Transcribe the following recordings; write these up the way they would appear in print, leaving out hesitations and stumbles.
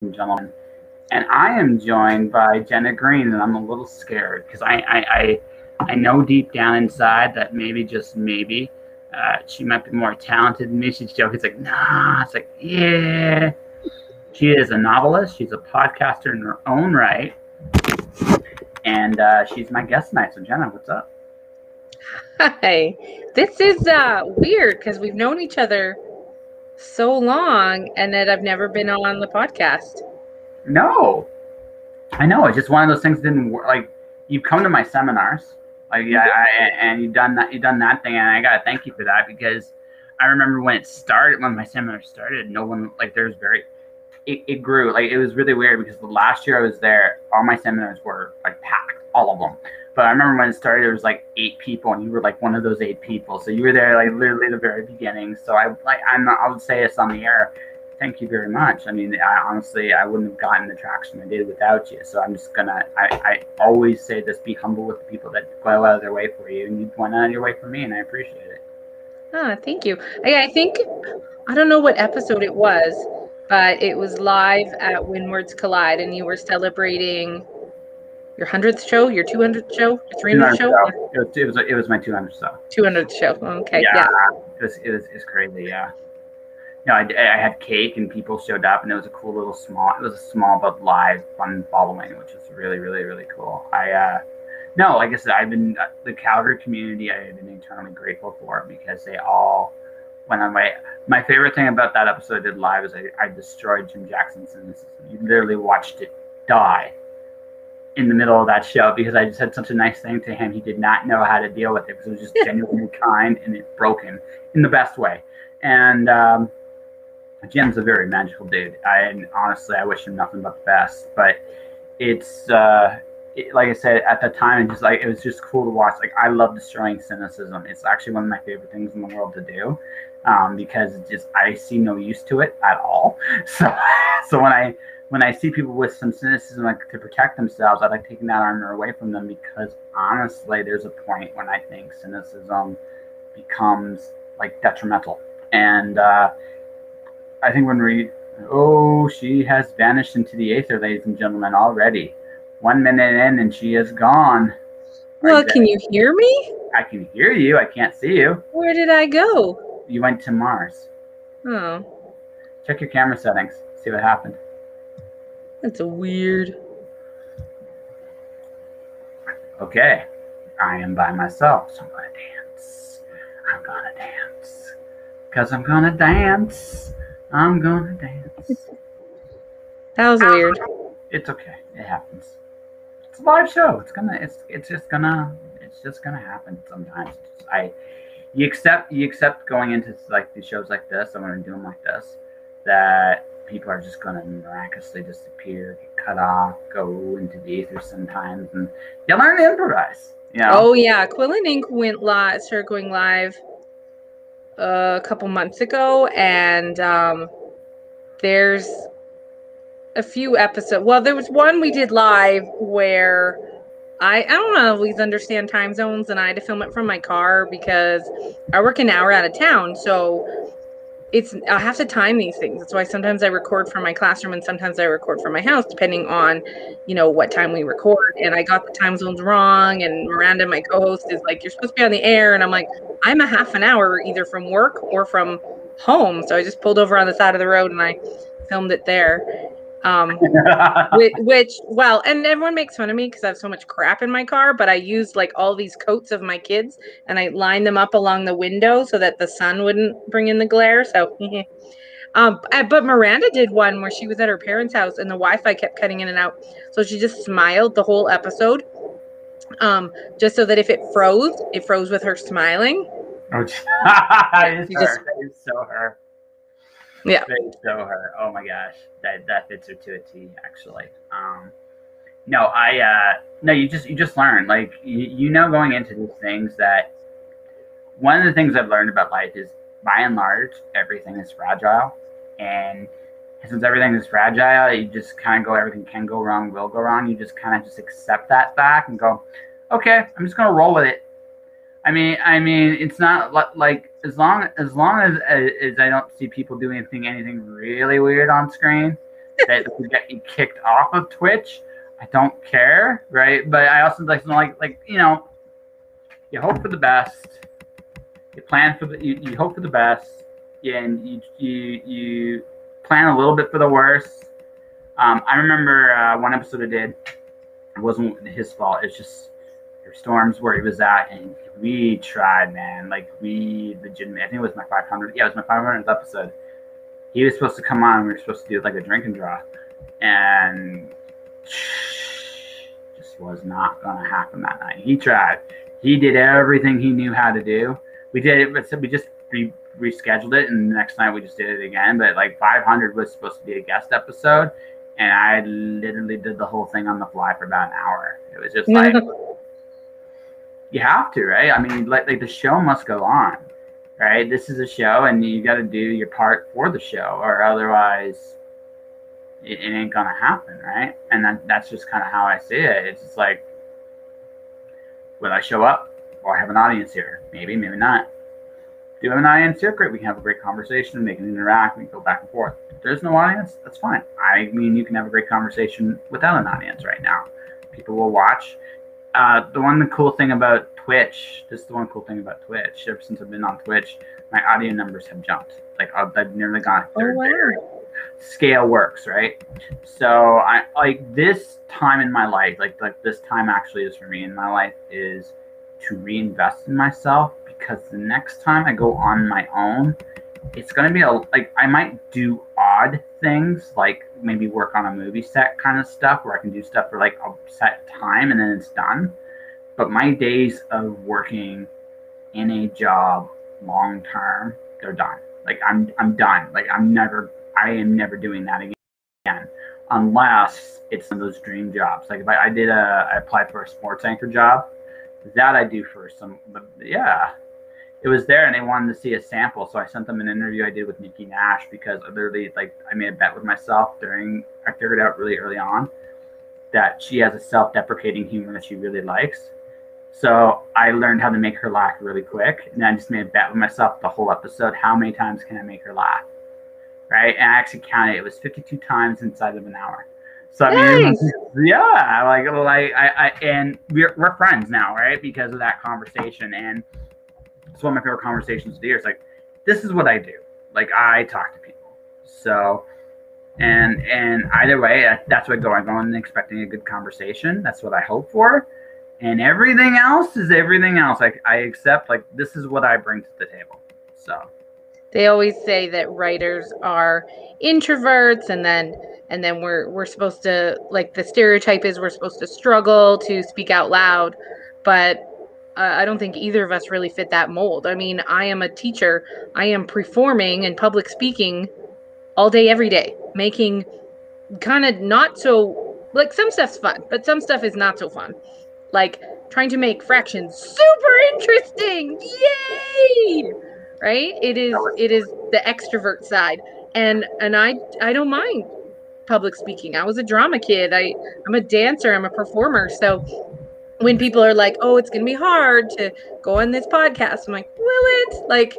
and gentlemen. And I am joined by Jenna Greene, and I'm a little scared because I know deep down inside that maybe, just maybe, she might be more talented than me. She's joking. It's like, nah. It's like, yeah. She is a novelist. She's a podcaster in her own right. And she's my guest tonight. So, Jenna, what's up? Hi. This is weird because we've known each other so long and that I've never been on the podcast. No, I know. It's just one of those things that didn't work. Like, you come to my seminars, like, yeah, and you've done that thing, and I gotta thank you for that because I remember when my seminar started, no one, like, it grew. Like, it was really weird because the last year I was there, all my seminars were like packed, all of them. But I remember when it started, there was like 8 people, and you were like one of those 8 people. So you were there like literally the very beginning. So I would say this on the air. Thank you very much. I mean, honestly, I wouldn't have gotten the traction I did without you. So I'm just gonna. I always say this: be humble with the people that go out of their way for you, and you went out of your way for me, and I appreciate it. Thank you. I think, I don't know what episode it was, but it was live at When Words Collide, and you were celebrating your 100th show, your 200th show, your 300th show? It was my 200th show. 200th show. Okay. Yeah. It was crazy. Yeah. I had cake and people showed up, and it was a small but live fun following, which was really, really, really cool. No, like I said, I've been, the Calgary community, I have been eternally grateful for because they all went on my favorite thing about that episode I did live is I destroyed Jim Jackson's cynicism. You literally watched it die in the middle of that show because I just said such a nice thing to him. He did not know how to deal with it because it was just genuinely kind, and it broke him in the best way. And, Jim's a very magical dude. Honestly, I wish him nothing but the best. But it's like I said at the time, it was just cool to watch. Like, I love destroying cynicism. It's actually one of my favorite things in the world to do because I see no use to it at all. So when I see people with some cynicism, like, to protect themselves, I like taking that armor away from them because honestly, there's a point when I think cynicism becomes like detrimental. And I think she has vanished into the aether, ladies and gentlemen, already. 1 minute in, and she is gone. Well, can you hear me? I can hear you. I can't see you. Where did I go? You went to Mars. Oh. Check your camera settings. See what happened. That's weird. Okay. I am by myself, so I'm going to dance. I'm going to dance. Because I'm going to dance. I'm gonna dance. That was weird. It's okay. It happens. It's a live show. It's just gonna happen sometimes. You accept going into like these shows like this, and when I do them like this, that people are just gonna miraculously disappear, get cut off, go into the ether sometimes, and you learn to improvise. You know? Oh yeah, Quill and Ink started going live a couple months ago, and there's a few episodes. Well, there was one we did live where I don't always understand time zones, and I had to film it from my car because I work an hour out of town, so I have to time these things. That's why sometimes I record from my classroom and sometimes I record from my house, depending on, what time we record. And I got the time zones wrong. And Miranda, my co-host, is like, "You're supposed to be on the air." And I'm like, "I'm a half an hour either from work or from home." So I just pulled over on the side of the road and I filmed it there. And everyone makes fun of me because I have so much crap in my car, but I used like all these coats of my kids and I lined them up along the window so that the sun wouldn't bring in the glare. So, but Miranda did one where she was at her parents' house and the Wi-Fi kept cutting in and out. So she just smiled the whole episode, just so that if it froze with her smiling. Oh, it's so her. Yeah. So her. Oh my gosh, that fits her to a T. Actually, you just learn. Like going into these things that one of the things I've learned about life is by and large everything is fragile, and since everything is fragile, you just kind of go everything can go wrong, will go wrong. You just kind of just accept that fact and go, okay, I'm just gonna roll with it. I mean, it's not like as long as I don't see people doing anything really weird on screen, that we get you kicked off of Twitch, I don't care, right? But I also like you hope for the best, you plan for you hope for the best, and you plan a little bit for the worst. I remember one episode I did. It wasn't his fault. It's just storms where he was at, and we tried, man. Like we legitimately, I think it was my 500. Yeah, it was my 500th episode. He was supposed to come on. We were supposed to do like a drink and draw, and just was not gonna happen that night. He tried. He did everything he knew how to do. We did it, but we just rescheduled it, and the next night we just did it again. But like 500 was supposed to be a guest episode, and I literally did the whole thing on the fly for about an hour. It was just like, you have to, right? I mean, like the show must go on, right? This is a show, and you got to do your part for the show, or otherwise it ain't gonna happen, right? And that's just kind of how I see it. It's just like, will I show up? Or I have an audience here? Maybe, maybe not. Do you have an audience here? Great. We can have a great conversation. They can interact. We can go back and forth. If there's no audience, that's fine. I mean, you can have a great conversation without an audience right now. People will watch. The cool thing about Twitch, this is the one cool thing about Twitch. Ever since I've been on Twitch, my audio numbers have jumped. Like I've nearly gone. Scale works, right? So I like this time in my life, like this time actually is for me in my life is to reinvest in myself, because the next time I go on my own, it's gonna be I might do odd things, like maybe work on a movie set kind of stuff where I can do stuff for like a set time and then it's done. But my days of working in a job long term, they're done. Like I'm done. Like I am never doing that again, unless it's one of those dream jobs. Like if I applied for a sports anchor job, that I do for some, but yeah, it was there and they wanted to see a sample. So I sent them an interview I did with Nikki Nash, because literally, like, I made a bet with myself I figured out really early on that she has a self-deprecating humor that she really likes. So I learned how to make her laugh really quick. And I just made a bet with myself the whole episode. How many times can I make her laugh? Right. And I actually counted. It was 52 times inside of an hour. So I mean, nice. And we're friends now, right? Because of that conversation. And it's one of my favorite conversations of the year. It's like, this is what I do. Like, I talk to people. So, and either way, that's what I go in expecting a good conversation. That's what I hope for. And everything else is everything else. Like, I accept, like, this is what I bring to the table. So. They always say that writers are introverts, and then we're supposed to, like, the stereotype is we're supposed to struggle to speak out loud, but I don't think either of us really fit that mold. I mean, I am a teacher. I am performing and public speaking all day, every day, making kind of not so, like, some stuff's fun, but some stuff is not so fun. Like trying to make fractions super interesting. Yay! Right? It is the extrovert side. And I don't mind public speaking. I was a drama kid. I'm a dancer, I'm a performer. So when people are like, "Oh, it's going to be hard to go on this podcast." I'm like, "Will it?" Like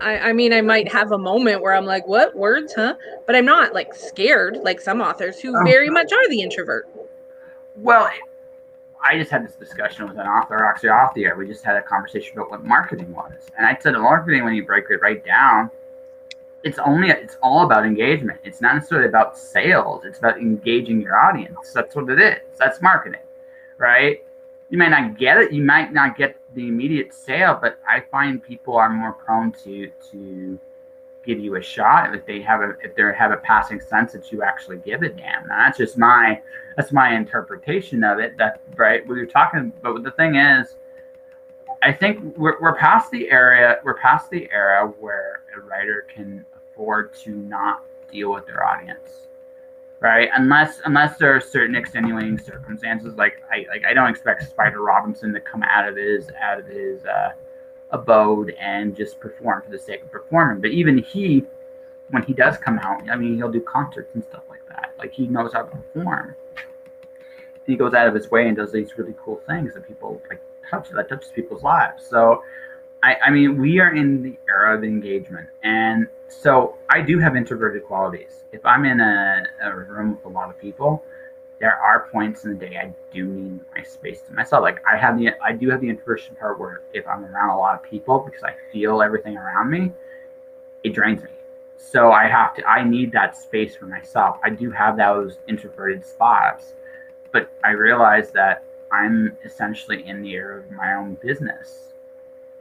I mean, I might have a moment where I'm like, "What words, huh?" But I'm not like scared like some authors who very much are the introvert. Well, I just had this discussion with an author actually off the air. We just had a conversation about what marketing was. And I said, marketing, when you break it right down, it's all about engagement. It's not necessarily about sales. It's about engaging your audience. That's what it is. That's marketing, right? You might not get it. You might not get the immediate sale, but I find people are more prone to give you a shot if they have a passing sense that you actually give a damn. Now, that's my interpretation of it. That right. We were talking, but the thing is, I think we're past the era. We're past the era where a writer can afford to not deal with their audience, right? Unless there are certain extenuating circumstances. Like I don't expect Spider Robinson to come out of his abode and just perform for the sake of performing. But even when he does come out, I mean, he'll do concerts and stuff like that. Like, he knows how to perform. He goes out of his way and does these really cool things that people like touches people's lives. So I mean, we are in the era of engagement, and so I do have introverted qualities. If I'm in a room with a lot of people, there are points in the day I do need my space to myself. Like I do have the introversion part where if I'm around a lot of people because I feel everything around me, it drains me. So I need that space for myself. I do have those introverted spots, but I realize that I'm essentially in the area of my own business,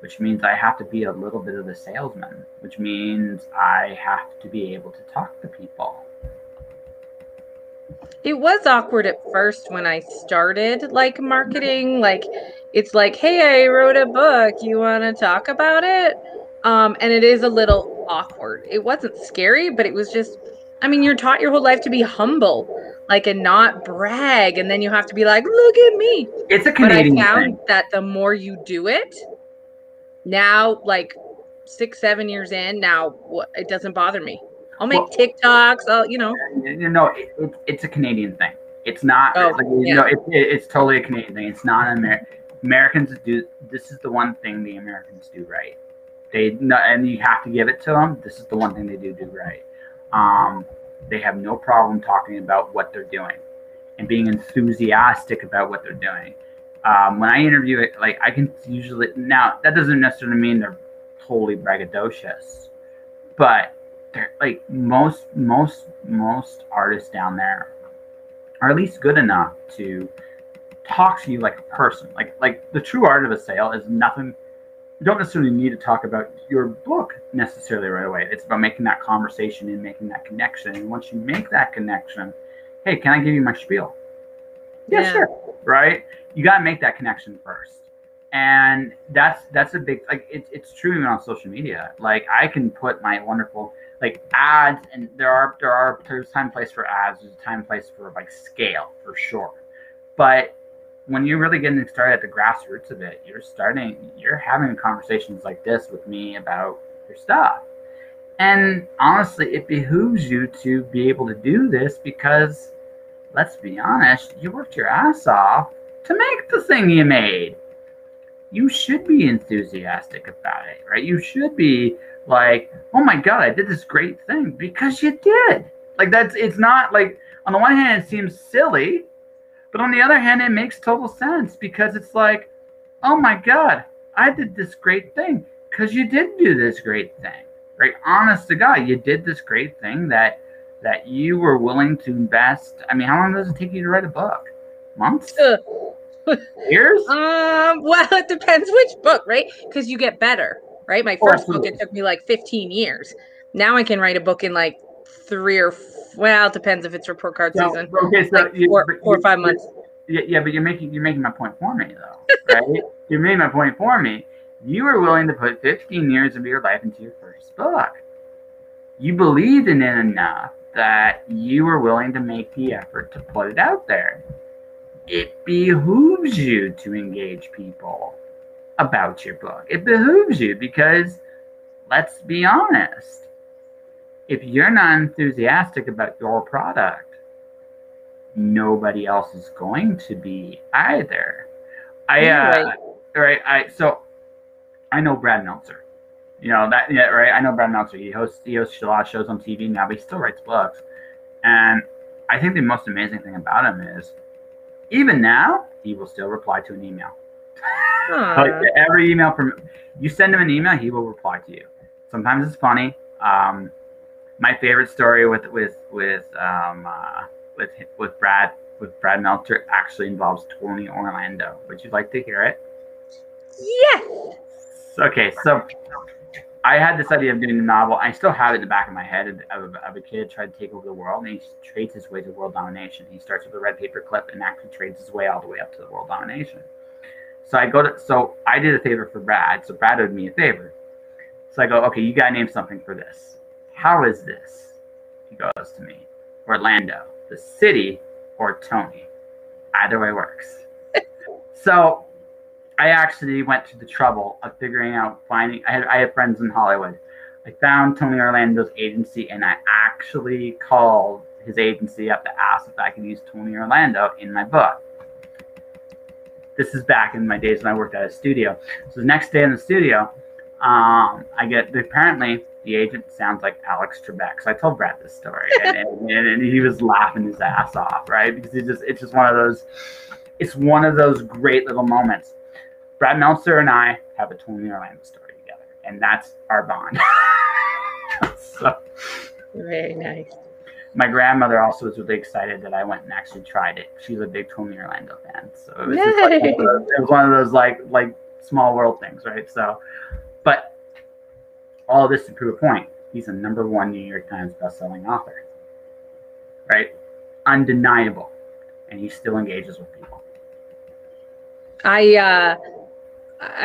which means I have to be a little bit of the salesman, which means I have to be able to talk to people. It was awkward at first when I started like marketing. Like it's like, hey, I wrote a book. You want to talk about it? And it is a little awkward. It wasn't scary, but it was just, I mean, you're taught your whole life to be humble, like, and not brag. And then you have to be like, look at me. It's a But I Canadian found thing. that the more you do it, now, like 6, 7 years in, now it doesn't bother me. I'll make TikToks. It's a Canadian thing. It's not Oh, like yeah. it's totally a Canadian thing. It's not an Americans do. This is the one thing the Americans do right. And you have to give it to them. This is the one thing they do right. They have no problem talking about what they're doing and being enthusiastic about what they're doing. When I interview it, like I can usually now that doesn't necessarily mean they're totally braggadocious, but they're like most artists down there are at least good enough to talk to you like a person. Like the true art of a sale is nothing. You don't necessarily need to talk about your book necessarily right away. It's about making that conversation and making that connection. And once you make that connection, hey, can I give you my spiel? Yeah, sure. Right? You got to make that connection first. And that's a big, like, it's true even on social media. Like I can put my wonderful, like ads, and there's time and place for ads. There's a time and place for like scale for sure. But when you're really getting started at the grassroots of it, you're having conversations like this with me about your stuff. And honestly, it behooves you to be able to do this because, let's be honest, you worked your ass off to make the thing you made. You should be enthusiastic about it, right? You should be like, oh my God, I did this great thing because you did. Like it's not like, on the one hand, it seems silly, but on the other hand, it makes total sense because it's like, oh my God, I did this great thing because you did do this great thing, right? Honest to God, you did this great thing that you were willing to invest. I mean, how long does it take you to write a book? Months? Years? Well, it depends which book, right? Because you get better, right? My first book, it took me like 15 years. Now I can write a book in like 3 or well, it depends if it's report card season. Okay, so like 4 or 5 months. Yeah, but you're making my point for me though, right? You're making my point for me. You were willing to put 15 years of your life into your first book. You believed in it enough that you were willing to make the effort to put it out there. It behooves you to engage people about your book. It behooves you because, let's be honest, if you're not enthusiastic about your product, nobody else is going to be either. So I know Brad Meltzer. You know that, yeah, right? I know Brad Meltzer. He hosts a lot of shows on TV now, but he still writes books. And I think the most amazing thing about him is, even now, he will still reply to an email. Like every email from you send him an email, he will reply to you. Sometimes it's funny. My favorite story with Brad Meltzer actually involves Tony Orlando. Would you like to hear it? Yes. Okay, so I had this idea of doing a novel. I still have it in the back of my head of a kid trying to take over the world, and he trades his way to world domination. He starts with a red paper clip and actually trades his way all the way up to the world domination. So I did a favor for Brad. So Brad owed me a favor. So I go, okay, you got to name something for this. How is this? He goes to me, Orlando, the city, or Tony. Either way works. So I actually went to the trouble of figuring out, I had friends in Hollywood. I found Tony Orlando's agency, and I actually called his agency up to ask if I could use Tony Orlando in my book. This is back in my days when I worked at a studio. So the next day in the studio, apparently the agent sounds like Alex Trebek. So I told Brad this story, and he was laughing his ass off, right? Because it's just one of those. It's one of those great little moments. Brad Meltzer and I have a Tony Orlando story together, and that's our bond. So, very nice. My grandmother also was really excited that I went and actually tried it. She's a big Tony Orlando fan, so it was, it was one of those like small world things, right? So, but all of this to prove a point. He's a #1 New York Times bestselling author, right? Undeniable, and he still engages with people. I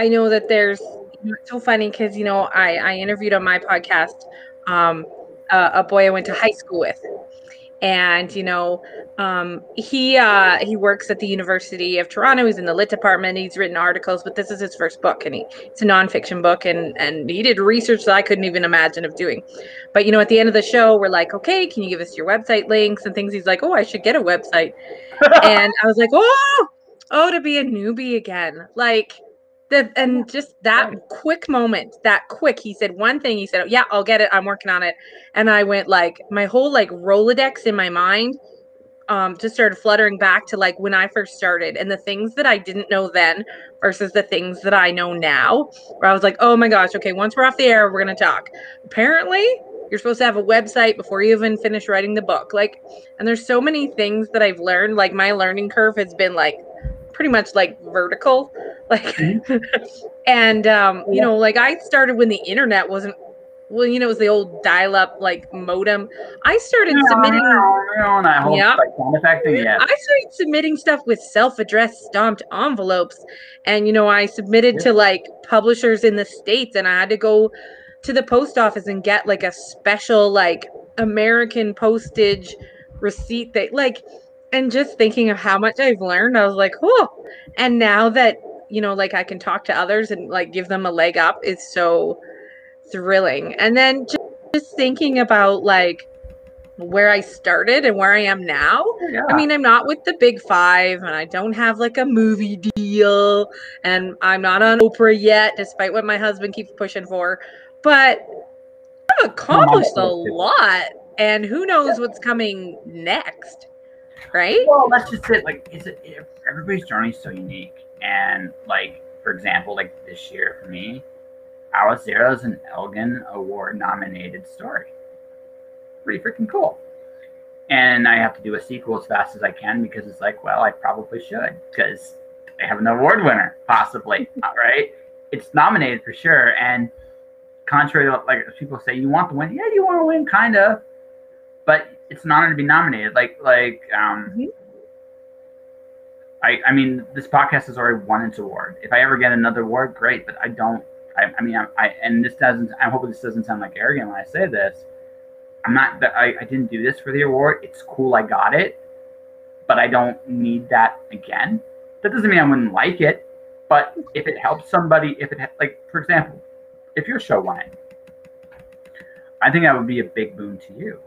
know that there's, it's so funny because, you know, I interviewed on my podcast a boy I went to high school with. And, you know, he works at the University of Toronto. He's in the lit department. He's written articles, but this is his first book, and it's a nonfiction book, and he did research that I couldn't even imagine of doing. But, you know, at the end of the show, we're like, okay, can you give us your website links and things? He's like, oh, I should get a website. And I was like, oh, to be a newbie again. Like, and just that quick moment, he said one thing, he said, oh, yeah, I'll get it, I'm working on it. And I went like, my whole like Rolodex in my mind just started fluttering back to like when I first started, and the things that I didn't know then versus the things that I know now, where I was like, oh my gosh, okay, once we're off the air, we're going to talk. Apparently you're supposed to have a website before you even finish writing the book. Like, and there's so many things that I've learned. Like, my learning curve has been like pretty much like vertical, like, and you know, like I started when the internet wasn't, well, you know, it was the old dial-up like modem. I started submitting. Yeah. I started submitting stuff with self-addressed stamped envelopes, and you know, I submitted to like publishers in the States, and I had to go to the post office and get like a special like American postage receipt that like, and just thinking of how much I've learned, I was like, oh. And now that, you know, like I can talk to others and like give them a leg up is so thrilling. And then just thinking about like where I started and where I am now. Yeah. I mean, I'm not with the big five, and I don't have like a movie deal, and I'm not on Oprah yet, despite what my husband keeps pushing for. But I've accomplished a lot, and who knows what's coming next, right? Well, that's just it. Like, everybody's journey is so unique, and like, for example, like this year for me, Our Zero is an Elgin Award nominated story. Pretty freaking cool. And I have to do a sequel as fast as I can because it's like, well, I probably should because I have an award winner, possibly. Right? It's nominated for sure. And contrary to like people say, you want to win? Yeah, you want to win, kind of. But it's an honor to be nominated. I mean, this podcast has already won its award. If I ever get another award, great. But I don't. And this doesn't. I hope this doesn't sound like arrogant when I say this. I'm not. I didn't do this for the award. It's cool. I got it, but I don't need that again. That doesn't mean I wouldn't like it. But if it helps somebody, like for example, if your show won it, I think that would be a big boon to you,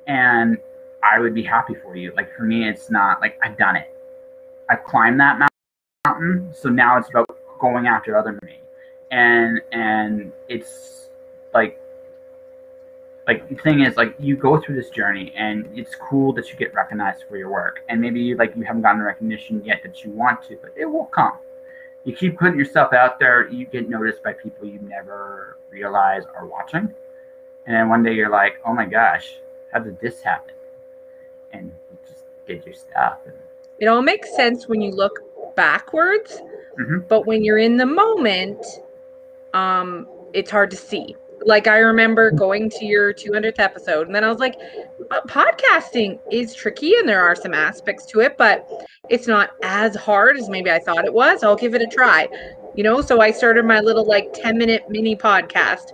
and I would be happy for you. Like for me, it's not like I've done it. I've climbed that mountain, so now it's about going after other me. And it's like the thing is, like, you go through this journey and it's cool that you get recognized for your work, and maybe like you haven't gotten the recognition yet that you want to, but it will come. You keep putting yourself out there, you get noticed by people you never realize are watching, and then one day you're like, oh my gosh, how did this happen? And you just did your stuff. It all makes sense when you look backwards, but when you're in the moment, it's hard to see. Like, I remember going to your 200th episode, and then I was like, podcasting is tricky, and there are some aspects to it, but it's not as hard as maybe I thought it was. I'll give it a try. You know, so I started my little like 10-minute mini podcast,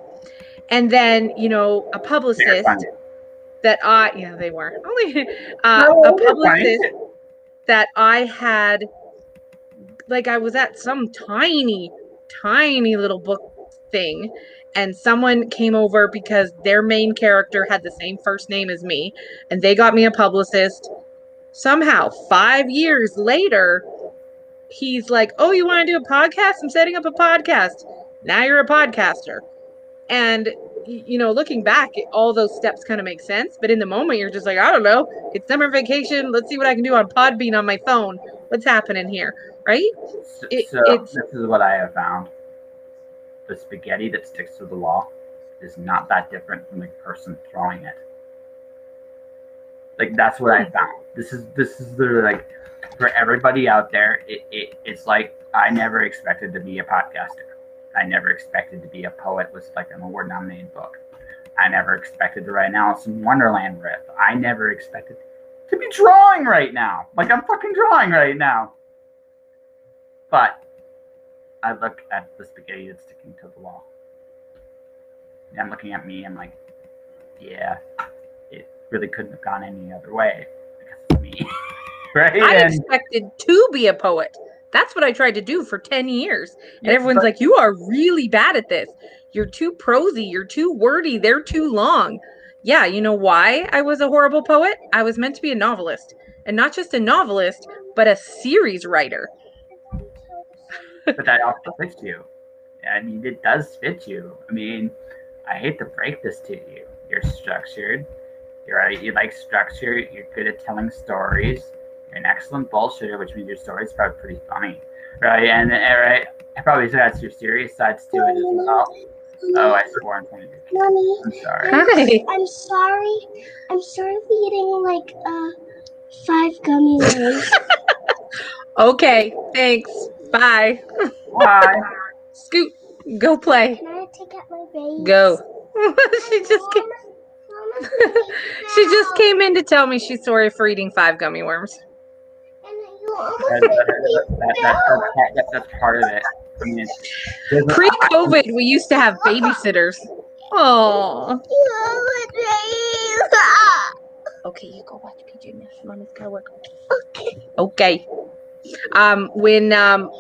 and then, you know, a publicist that they were only a publicist that I had, like, I was at some tiny little book thing, and someone came over because their main character had the same first name as me, and they got me a publicist. Somehow 5 years later, he's like, oh, you want to do a podcast? I'm setting up a podcast. Now you're a podcaster. And looking back, all those steps kind of make sense. But in the moment, you're just like, I don't know. It's summer vacation. Let's see what I can do on Podbean on my phone. What's happening here, right? So this is what I have found. The spaghetti that sticks to the wall is not that different from the person throwing it. Like, that's what I found. This is literally, like, for everybody out there, it's like, I never expected to be a podcaster. I never expected to be a poet with like an award-nominated book. I never expected to write an Alice in Wonderland riff. I never expected to be drawing right now. Like, I'm fucking drawing right now. But I look at the spaghetti that's sticking to the wall. And I'm looking at me, I'm like, yeah, it really couldn't have gone any other way because it's me. Right? I expected to be a poet. That's what I tried to do for 10 years. And everyone's like, you are really bad at this. You're too prosy. You're too wordy. They're too long. Yeah, you know why I was a horrible poet? I was meant to be a novelist. And not just a novelist, but a series writer. But that also fits you. I mean, it does fit you. I mean, I hate to break this to you. You're structured. You like structure. You're good at telling stories. You're an excellent bullshitter, which means your story's probably pretty funny, right? And right, I probably said that's your serious sides to it as well. Oh, I swore in front of your kid. Mommy, I'm sorry. Hi. I'm sorry. I'm sorry for eating like 5 gummy worms. Okay, thanks. Bye. Bye. Scoot, go play. Can I take out my baby? Go. She just came in to tell me she's sorry for eating 5 gummy worms. That's part of it. I mean, pre-COVID, we used to have babysitters. Oh. Okay, you go watch PJ Masks. Mommy's gotta work. Okay. When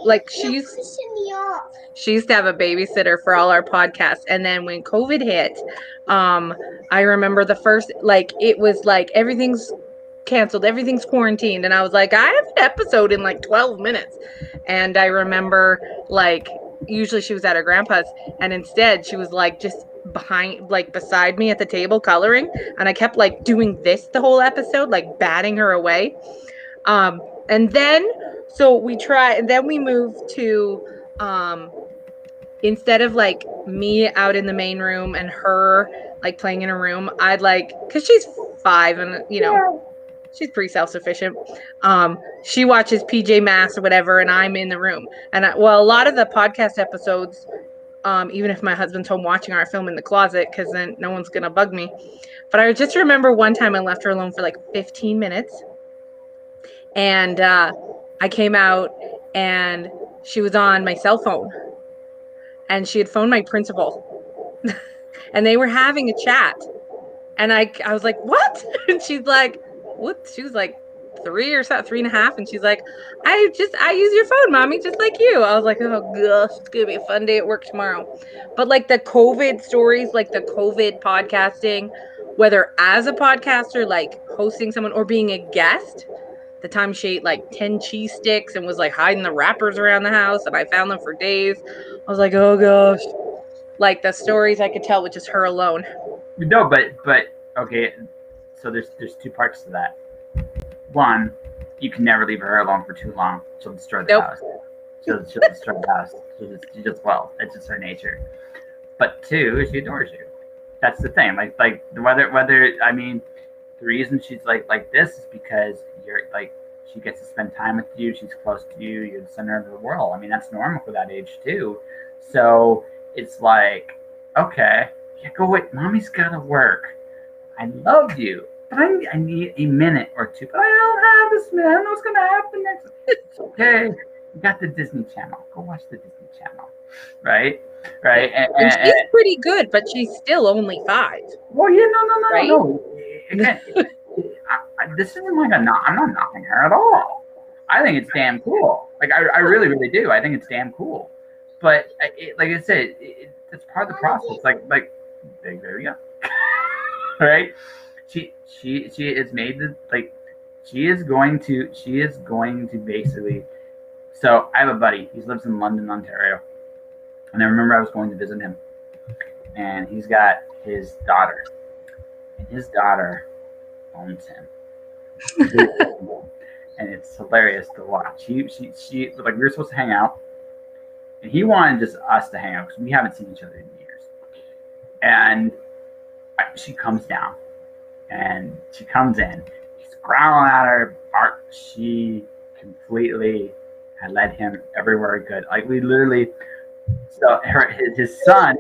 like she used to have a babysitter for all our podcasts, and then when COVID hit, I remember the first, like, it was like everything's canceled, everything's quarantined, and I was like, I have an episode in like 12 minutes. And I remember, like, usually she was at her grandpa's, and instead she was like just beside me at the table coloring, and I kept like doing this the whole episode, like batting her away. And then we moved to instead of like me out in the main room and her like playing in a room, I'd like, because she's 5 and she's pretty self-sufficient. She watches PJ Masks or whatever, and I'm in the room. And a lot of the podcast episodes, even if my husband's home watching, I film in the closet because then no one's gonna bug me. But I just remember one time I left her alone for like 15 minutes, and I came out and she was on my cell phone, and she had phoned my principal, and they were having a chat, and I was like, what? And she's like, what? She was like 3 or so, 3.5, and she's like, I use your phone, Mommy, just like you. I was like, oh gosh, it's gonna be a fun day at work tomorrow. But like the COVID stories, like the COVID podcasting, whether as a podcaster, like hosting someone, or being a guest. The time she ate like 10 cheese sticks and was like hiding the wrappers around the house, and I found them for days. I was like, oh gosh. Like the stories I could tell with just her alone. No, but okay. So there's 2 parts to that. One, you can never leave her alone for too long. She'll destroy the house. She'll destroy the house. She just it's just her nature. But 2, she adores you. That's the thing. Like whether I mean, the reason she's like this is because you're like, she gets to spend time with you. She's close to you. You're the center of the world. I mean, that's normal for that age too. So it's like, okay, yeah, go wait. Mommy's gotta work. I love you, but I need a minute or 2. But I don't have this minute. I don't know what's gonna happen next. It's okay. You got the Disney Channel. Go watch the Disney Channel, right? Right. And she's pretty good, but she's still only 5. Well, yeah, no. Again, this isn't like I'm not knocking her at all. I think it's damn cool. Like I really, really do. I think it's damn cool. But like I said, it's part of the process. Like there we go. Right? She is made the, like, she is going to basically. So I have a buddy. He lives in London, Ontario, and I remember I was going to visit him, and he's got his daughter, and his daughter owns him. And it's hilarious to watch. She like, we were supposed to hang out, and he wanted just us to hang out because we haven't seen each other in years. And she comes down, and she comes in. He's growling at her. She completely had led him everywhere he could. Like, we literally. So his son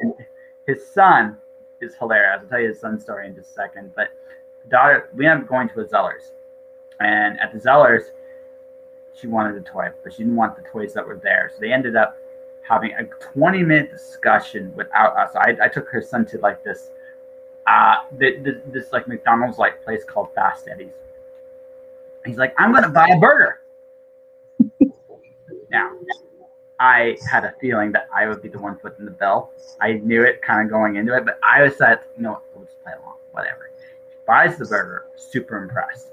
is hilarious. I'll tell you his son's story in just a second. But the daughter, we ended up going to a Zellers. And at the Zellers, she wanted a toy, but she didn't want the toys that were there. So they ended up having a 20-minute discussion without us. I took her son to like this like McDonald's like place called Fast Eddie's. He's like, I'm gonna buy a burger. Now, I had a feeling that I would be the one footing the bill. I knew it kind of going into it, but I was like, we'll just play along, whatever. He buys the burger, super impressed.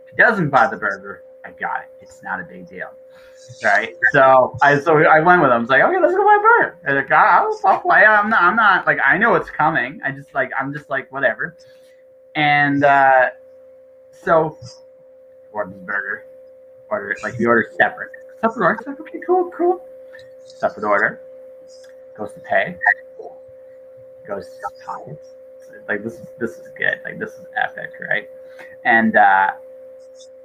He doesn't buy the burger, I got it. It's not a big deal, right? So I went with him. I was like, okay, let's go buy a burger. I was like, I'll play. I'm not like, I know what's coming. I'm just like whatever. And so ordered the burger. We ordered separate order. It's like, okay, cool. Separate order. Goes to pay. Goes to his pockets. Like, this is good. Like, this is epic, right? And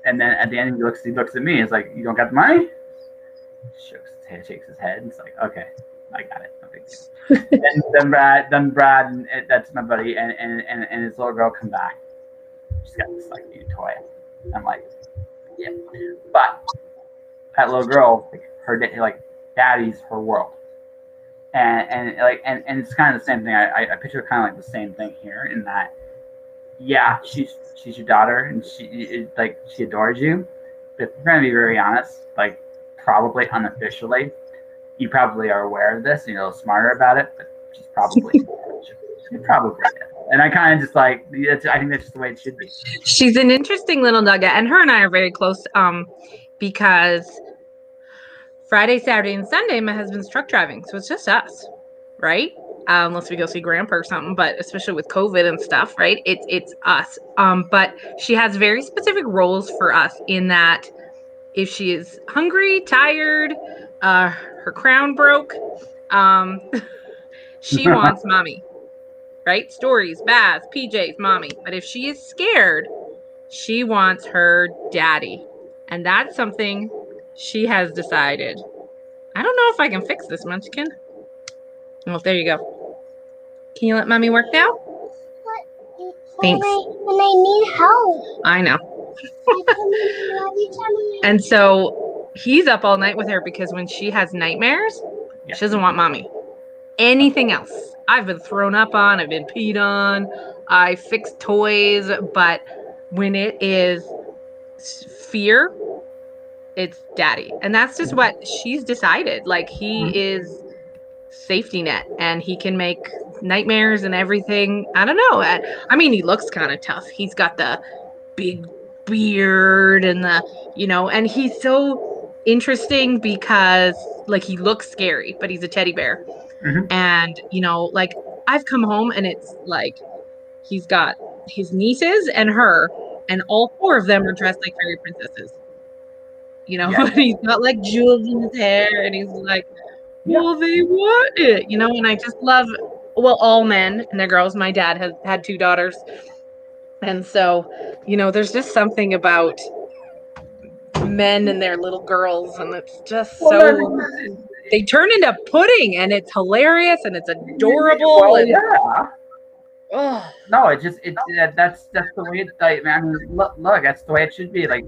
then at the end, he looks at me. It's like, you don't got the money? Shakes his head. It's like, okay, I got it. No big deal. then Brad, and that's my buddy, and his little girl come back. She's got this like new toy. I'm like, yeah. But that little girl, like daddy's her world. And it's kind of the same thing. I picture kind of like the same thing here, in that, yeah, she's your daughter, and she adores you. But if we're gonna be very honest, like, probably unofficially, you probably are aware of this and you're a little smarter about it, but she's probably And I kind of just like, I think that's just the way it should be. She's an interesting little nugget, and her and I are very close because Friday, Saturday, and Sunday, my husband's truck driving, so it's just us, right? Unless we go see grandpa or something, but especially with COVID and stuff, right? It's us. But she has very specific roles for us, in that if she is hungry, tired, her crown broke, she wants mommy, right? Stories, baths, PJs, mommy. But if she is scared, she wants her daddy. And that's something she has decided. I don't know if I can fix this, Munchkin. Well, there you go. Can you let mommy work now? But Thanks. when I need help. I know. And so he's up all night with her, because when she has nightmares, she doesn't want mommy. Anything else, I've been thrown up on, I've been peed on, I fixed toys, but when it is fear, it's daddy. And that's just what she's decided. Like, he is safety net, and he can make nightmares and everything. I don't know. I mean, he looks kind of tough. He's got the big beard and and he's so interesting because, like, he looks scary, but he's a teddy bear. And like, I've come home and it's like he's got his nieces and her, and all four of them are dressed like fairy princesses. But he's got like jewels in his hair, and he's like, well, they want it, and I just love, all men and their girls. My dad has had 2 daughters. And so, there's just something about men and their little girls, and it's just they turn into pudding, and it's hilarious, and it's adorable. No, that's the way it's like. I mean, look, that's the way it should be. Like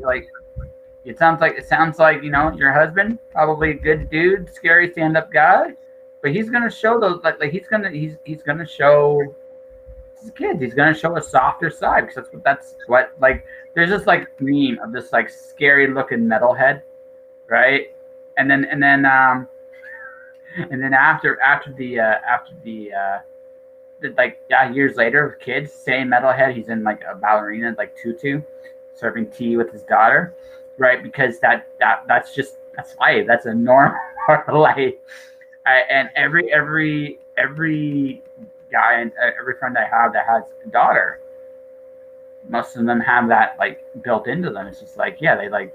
it sounds like your husband, probably a good dude, scary stand-up guy, but he's gonna show those he's gonna show his kids. He's gonna show a softer side, because that's what there's this like meme of this like scary looking metalhead, right? And then after years later, kids, same metalhead, he's in like a ballerina like tutu, serving tea with his daughter, right? Because that's life. That's a normal part of life. And every guy and every friend I have that has a daughter, most of them have that like built into them. It's just like, yeah, they like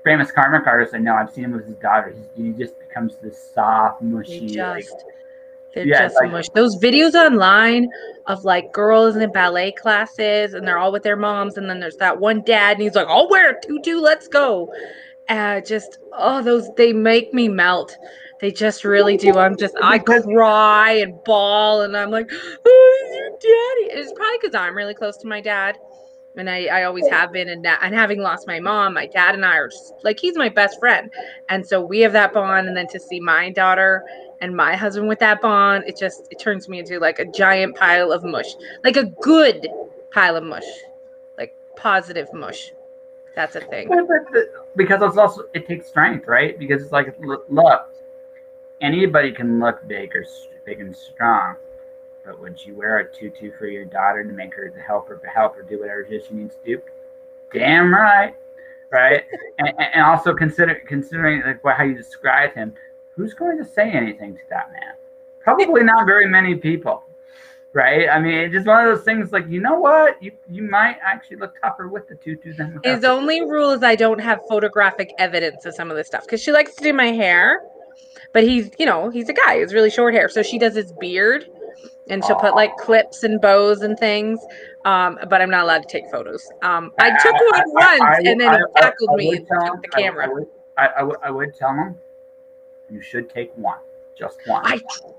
famous karmic artist I know. I've seen him with his daughter. He just becomes this soft, mushy, They're just mush. Those videos online of like girls in ballet classes and they're all with their moms, and then there's that one dad and he's like, I'll wear a tutu, let's go. They make me melt. They just really do. I cry and bawl and I'm like, oh, it's your daddy. It's probably because I'm really close to my dad. And I always have been, and having lost my mom, my dad and I are like, he's my best friend. And so we have that bond. And then to see my daughter and my husband with that bond, it turns me into like a giant pile of mush, like a good pile of mush, like positive mush. That's a thing. Because it takes strength, right? Because it's like, look, anybody can look big and strong. But would you wear a tutu for your daughter to make her to help her do whatever it is she needs to do? Damn right, right? and also considering like how you describe him, who's going to say anything to that man? Probably not very many people, right? I mean, it's just one of those things. Like, you know what? You might actually look tougher with the tutu than without. His only rule is I don't have photographic evidence of some of this stuff because she likes to do my hair, but he's a guy. He has really short hair, so she does his beard. And she'll put like clips and bows and things, but I'm not allowed to take photos. I took one once, and then he tackled me and took the camera. I would tell him, you should take one, just one.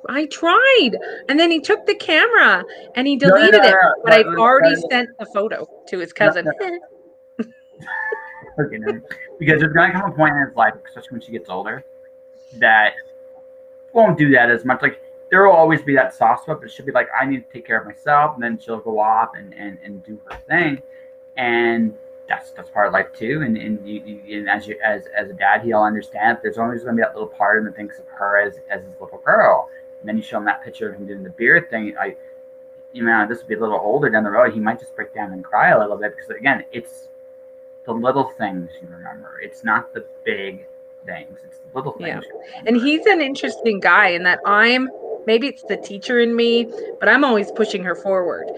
I tried, and then he took the camera and he deleted it. But I've already sent the photo to his cousin. Okay, because there's gonna come a point in his life, especially when she gets older, that won't do that as much. Like, there will always be that soft spot, but she'll be like, I need to take care of myself, and then she'll go off and do her thing, and that's part of life too. And as a dad, he'll understand that there's always going to be that little part of him that thinks of her as his little girl. And then you show him that picture of him doing the beard thing. This will be a little older down the road. He might just break down and cry a little bit because, again, it's the little things you remember. It's not the big things. It's the little things. Yeah. And he's an interesting guy in that maybe it's the teacher in me, but I'm always pushing her forward.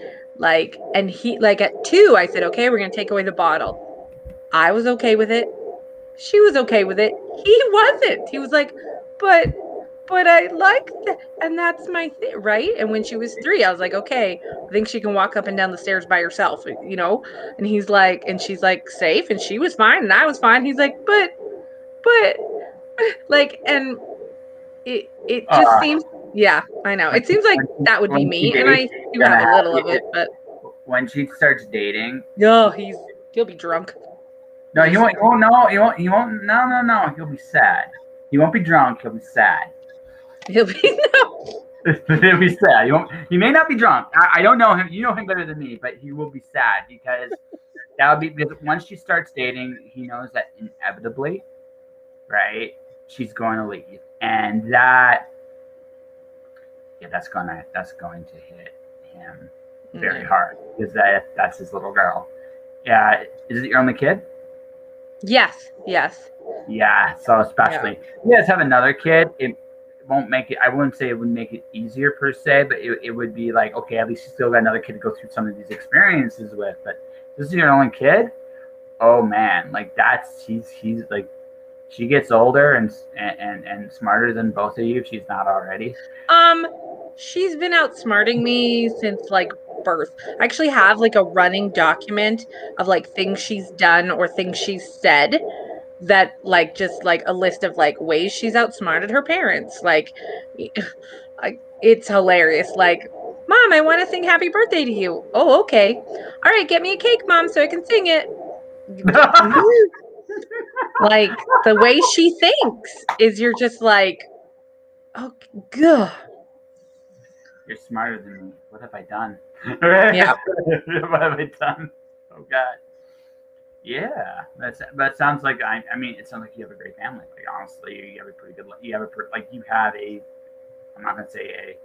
And he, at 2, I said, okay, we're going to take away the bottle. I was okay with it. She was okay with it. He wasn't. He was like, but I like that. And that's my thing, right? And when she was 3, I was like, okay, I think she can walk up and down the stairs by herself, And he's like, and she's like safe, and she was fine, and I was fine. He's like, but and it just seems, yeah, I know. It seems like that would be me, and I do have a little of it, but when she starts dating, he'll be drunk. No, he won't. No, he won't. No. He'll be sad. He won't be drunk. He'll be sad. He'll be He'll be sad. He may not be drunk. I don't know him. You know him better than me, but he will be sad because because once she starts dating, he knows that inevitably, right, she's going to leave, and that's going to hit him very hard because that's his little girl. Yeah, is it your only kid? Yes. Yeah, so especially you guys have another kid, it won't make it. I wouldn't say it would make it easier per se, but it would be like, okay, at least you still got another kid to go through some of these experiences with. But this is your only kid. Oh man, like he's like, she gets older and smarter than both of you if she's not already. She's been outsmarting me since like birth. I actually have like a running document of like things she's done or things she's said that like just like a list of like ways she's outsmarted her parents. Like it's hilarious. Like, Mom, I want to sing happy birthday to you. Oh, okay. All right, get me a cake, Mom, so I can sing it. Like the way she thinks is you're just like, oh god. You're smarter than me. What have I done? Yeah. What have I done? Oh God. Yeah, that sounds like I mean, it sounds like you have a great family. Like honestly, you have a pretty good. I'm not gonna say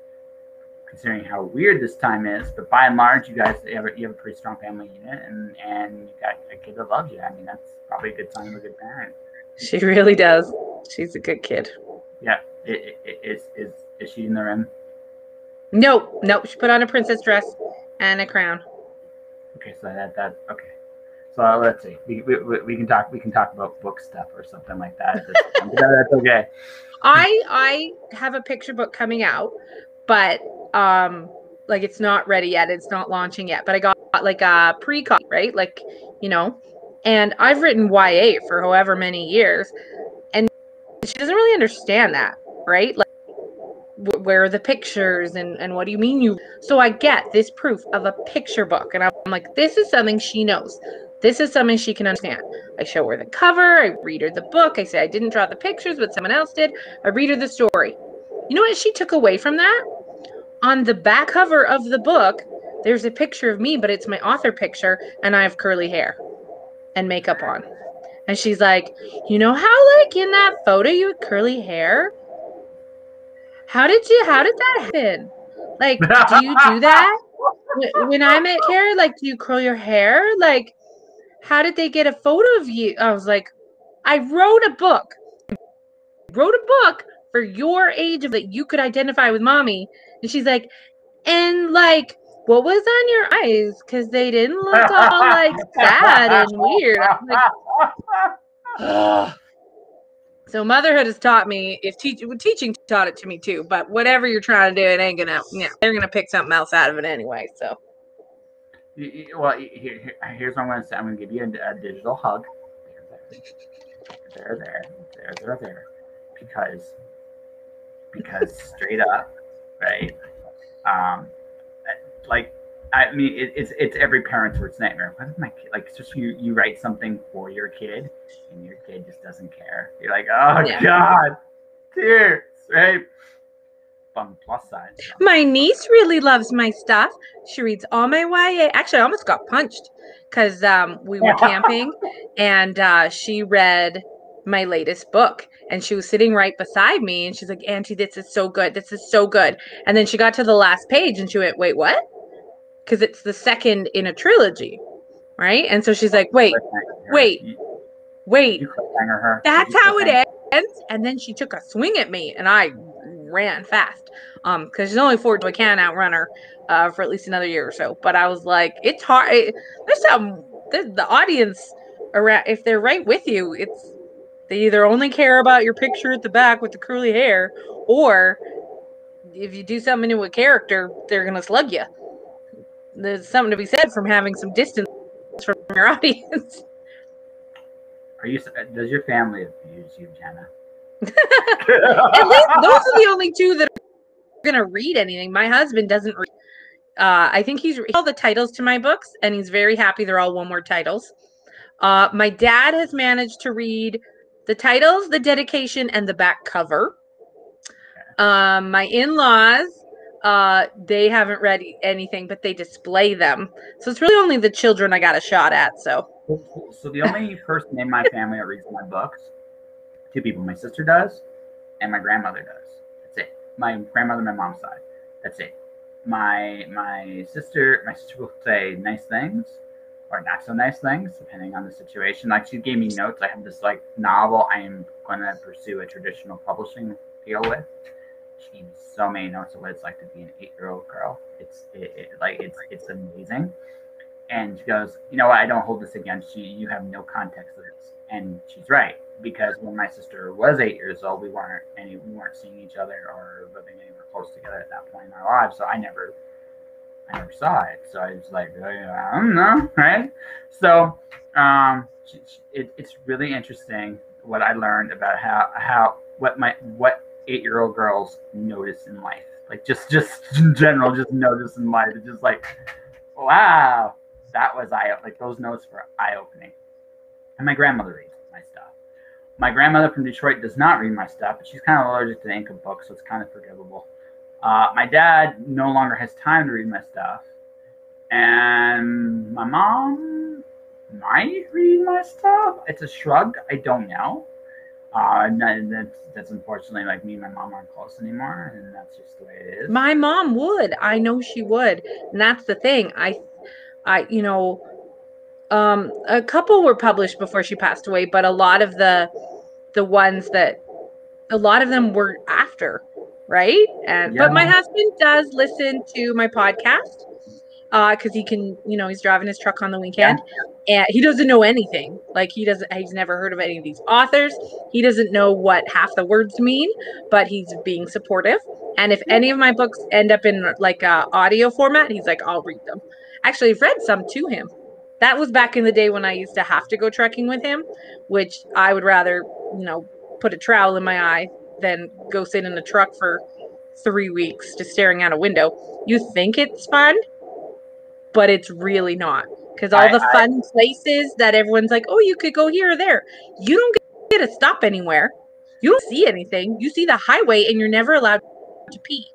considering how weird this time is, but by and large, you have a pretty strong family unit, and you got a kid that loves you. I mean, that's probably a good sign of a good parent. She really does. She's a good kid. Yeah. Is she in the room? Nope. She put on a princess dress and a crown. Okay, so that okay. So let's see. We can talk about book stuff or something like that at this point. That's okay. I have a picture book coming out, but like it's not ready yet. It's not launching yet. But I got like a pre-copy, right? Like, and I've written YA for however many years, and she doesn't really understand that, right? Like, where are the pictures and what do you mean you? So I get this proof of a picture book, and I'm like, this is something she knows. This is something she can understand. I show her the cover. I read her the book. I say I didn't draw the pictures, but someone else did. I read her the story. You know what she took away from that? On the back cover of the book, there's a picture of me, but it's my author picture, and I have curly hair and makeup on. And she's like, you know how like in that photo you had curly hair? How did that happen? Like, do you do that? When I met Kara, like, do you curl your hair? Like, how did they get a photo of you? I was like, I wrote a book for your age of that you could identify with mommy. And she's like, and like, what was on your eyes? Because they didn't look all like sad and weird. I'm like, ugh. So motherhood has taught me, if teaching taught it to me too, but whatever you're trying to do, it ain't gonna, they're gonna pick something else out of it anyway. So, well, here's what I'm going to say. I'm going to give you a digital hug. There. Because straight up, right? Like, I mean, it's every parent's worst nightmare. What if my kid, like, just you write something for your kid, and your kid just doesn't care. You're like, oh God, tears, right? On the plus side, my niece really loves my stuff. She reads all my YA. Actually, I almost got punched because we were camping, and she read my latest book, and she was sitting right beside me, and she's like, Auntie, this is so good. This is so good. And then she got to the last page, and she went, wait, what? Because it's the second in a trilogy, right? And so she's like, wait, that's how it ends. And then she took a swing at me, and I ran fast because she's only 4, so I can't outrun her for at least another year or so. But I was like, it's hard. The audience around, if they're right with you, they either only care about your picture at the back with the curly hair, or if you do something into a character, they're gonna slug you. There's something to be said from having some distance from your audience. Does your family abuse you, Jenna? At least those are the only two that are gonna read anything. My husband doesn't read. I think he's all the titles to my books, and he's very happy they're all one-word titles. My dad has managed to read the titles, the dedication, and the back cover. My in-laws, they haven't read anything, but they display them. So it's really only the children I got a shot at. So the only person in my family that reads my books, 2 people. My sister does, and my grandmother does. That's it. My grandmother, my mom's side. That's it. My sister will say nice things or not so nice things depending on the situation. Like, she gave me notes. I have this like novel I am going to pursue a traditional publishing deal with. She gave me so many notes of what it's like to be an 8-year-old girl. It's amazing. And she goes, you know what? I don't hold this against you. You have no context of this. And she's right, because when my sister was 8 years old, we weren't seeing each other or living anywhere close together at that point in our lives. So I never saw it. So I was like, I don't know, right? So it's really interesting what I learned about what 8-year-old girls notice in life. Like, just in general, just notice in life. It's just like, wow, that was those notes were eye-opening. And my grandmother reads my stuff. My grandmother from Detroit does not read my stuff, but she's kind of allergic to the ink of books, so it's kind of forgivable. My dad no longer has time to read my stuff. And my mom might read my stuff. It's a shrug. I don't know. That's unfortunately, like, me and my mom aren't close anymore, and that's just the way it is. My mom would. I know she would. And that's the thing. A couple were published before she passed away, but a lot of them were after. right? But my Yeah. husband does listen to my podcast because he can, he's driving his truck on the weekend, and he doesn't know anything. Like he's never heard of any of these authors. He doesn't know what half the words mean, but he's being supportive. And if any of my books end up in like audio format, he's like, I'll read them. Actually, I've read some to him. That was back in the day when I used to have to go trekking with him, which I would rather, put a trowel in my eye than go sit in a truck for 3 weeks just staring out a window. You think it's fun, but it's really not, because all the fun places that everyone's like, oh, you could go here or there, you don't get to stop anywhere. You don't see anything. You see the highway and you're never allowed to pee.